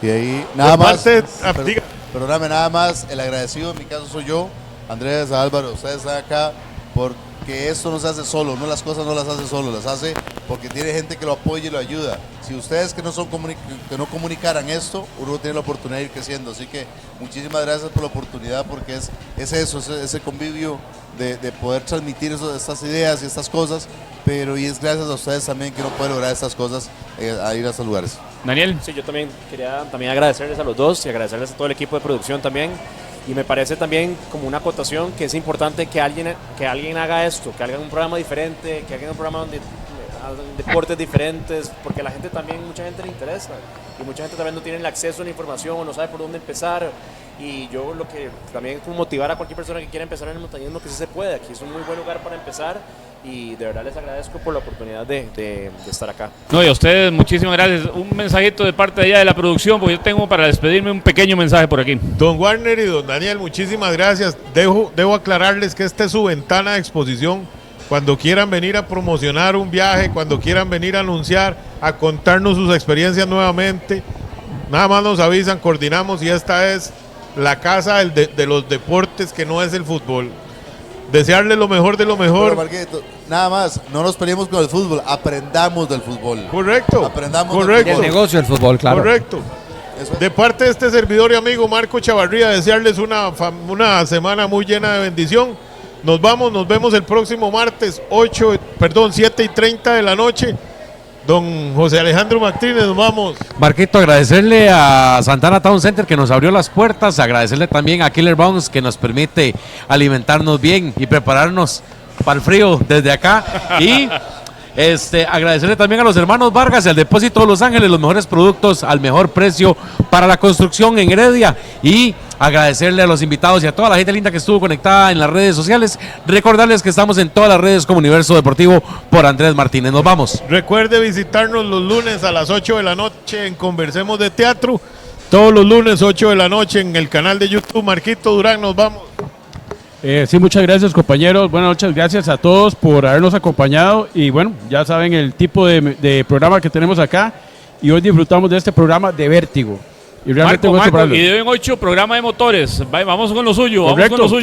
Y ahí nada más, perdóname, nada más, el agradecido en mi caso soy yo, Andrés, Álvaro, ustedes están acá porque esto no se hace solo, no, las cosas no las hace solo, las hace porque tiene gente que lo apoya y lo ayuda. Si ustedes que no comunicaran esto, uno tiene la oportunidad de ir creciendo, así que muchísimas gracias por la oportunidad porque es eso, ese convivio de poder transmitir estas ideas y estas cosas, pero y es gracias a ustedes también que uno puede lograr estas cosas a ir a estos lugares. Daniel. Sí, yo también quería agradecerles a los dos y agradecerles a todo el equipo de producción también. Y me parece también como una acotación que es importante que alguien haga esto, que haga un programa diferente, que haga un programa donde hagan deportes diferentes, porque a la gente también, mucha gente le interesa y mucha gente también no tiene el acceso a la información o no sabe por dónde empezar. Y yo lo que también es motivar a cualquier persona que quiera empezar en el montañismo, que sí se puede. Aquí es un muy buen lugar para empezar y de verdad les agradezco por la oportunidad de estar acá. No, y a ustedes muchísimas gracias. Un mensajito de parte de allá de la producción, porque yo tengo para despedirme un pequeño mensaje por aquí. Don Warner y don Daniel, muchísimas gracias. Debo aclararles que esta es su ventana de exposición. Cuando quieran venir a promocionar un viaje, cuando quieran venir a anunciar, a contarnos sus experiencias nuevamente, nada más nos avisan, coordinamos y esta es la casa de los deportes que no es el fútbol. Desearle lo mejor de lo mejor. Pero, Marquito, nada más, no nos peleemos con el fútbol, aprendamos del fútbol. Correcto. Aprendamos correcto. Del negocio del fútbol, claro. Correcto. De parte de este servidor y amigo Marco Chavarría, desearles una semana muy llena de bendición. Nos vemos el próximo martes 7:30 de la noche. Don José Alejandro Martínez, nos vamos. Marquito, agradecerle a Santana Town Center que nos abrió las puertas, agradecerle también a Killer Bounce que nos permite alimentarnos bien y prepararnos para el frío desde acá. Y agradecerle también a los hermanos Vargas y al Depósito de Los Ángeles, los mejores productos al mejor precio para la construcción en Heredia. Y agradecerle a los invitados y a toda la gente linda que estuvo conectada en las redes sociales. Recordarles que estamos en todas las redes como Universo Deportivo por Andrés Martínez. Nos vamos. Recuerde visitarnos los lunes a las 8 de la noche en Conversemos de Teatro. Todos los lunes 8 de la noche en el canal de YouTube. Marquito Durán, nos vamos. Sí, muchas gracias compañeros, buenas noches, gracias a todos por habernos acompañado y bueno, ya saben el tipo de programa que tenemos acá y hoy disfrutamos de este programa de Vértigo. Y realmente Marco, gusto para verlos. y de hoy en 8, programa de motores. Vamos con lo suyo, Correcto. vamos con lo suyo.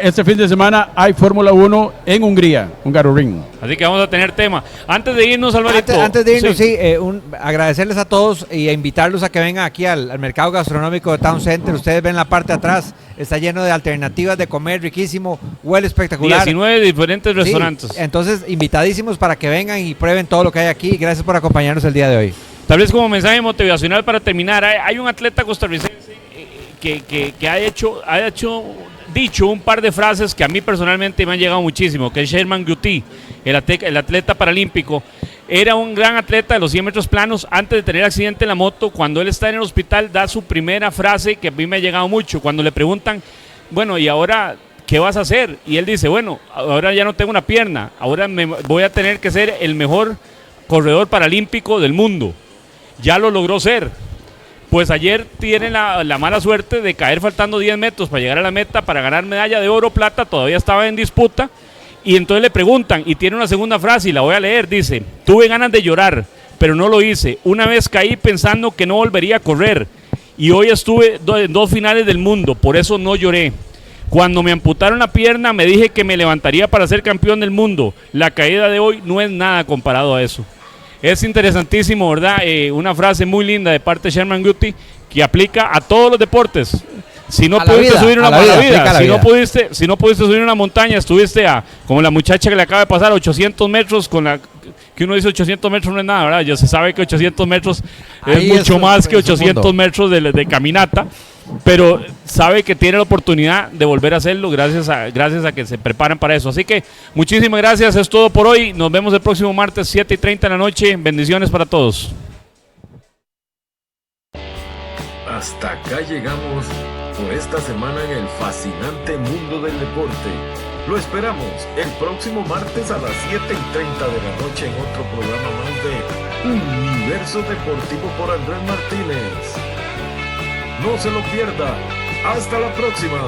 Este fin de semana hay Fórmula 1 en Hungría, Hungaroring. Así que vamos a tener tema. Antes de irnos, Alvarito. Antes de irnos, agradecerles a todos y a invitarlos a que vengan aquí al mercado gastronómico de Town Center. Ustedes ven la parte de atrás, está lleno de alternativas de comer, riquísimo, huele espectacular. 19 diferentes Sí, restaurantes. entonces, invitadísimos para que vengan y prueben todo lo que hay aquí. Gracias por acompañarnos el día de hoy. Tal vez como mensaje motivacional para terminar, hay un atleta costarricense que ha dicho un par de frases que a mí personalmente me han llegado muchísimo, que es Sherman Guti, el atleta paralímpico. Era un gran atleta de los 100 metros planos. Antes de tener accidente en la moto, cuando él está en el hospital, da su primera frase que a mí me ha llegado mucho. Cuando le preguntan, bueno, ¿y ahora qué vas a hacer? Y él dice, bueno, ahora ya no tengo una pierna, ahora voy a tener que ser el mejor corredor paralímpico del mundo. Ya lo logró ser. Pues ayer tiene la mala suerte de caer faltando 10 metros para llegar a la meta, para ganar medalla de oro o plata, todavía estaba en disputa, y entonces le preguntan, y tiene una segunda frase, y la voy a leer, dice, tuve ganas de llorar, pero no lo hice. Una vez caí pensando que no volvería a correr, y hoy estuve en 2 finales del mundo, por eso no lloré. Cuando me amputaron la pierna me dije que me levantaría para ser campeón del mundo. La caída de hoy no es nada comparado a eso. Es interesantísimo, ¿verdad? Una frase muy linda de parte de Sherman Guti que aplica a todos los deportes. Si no pudiste subir una si no pudiste subir una montaña, estuviste como la muchacha que le acaba de pasar 800 metros que uno dice 800 metros no es nada, ¿verdad? Ya se sabe que 800 metros es mucho más que 800 metros de caminata, pero sabe que tiene la oportunidad de volver a hacerlo gracias a que se preparan para eso. Así que muchísimas gracias, es todo por hoy. Nos vemos el próximo martes 7:30 de la noche. Bendiciones para todos. Hasta acá llegamos por esta semana en el fascinante mundo del deporte. Lo esperamos el próximo martes a las 7:30 de la noche en otro programa más de Universo Deportivo por Andrés Martínez. No se lo pierda. Hasta la próxima.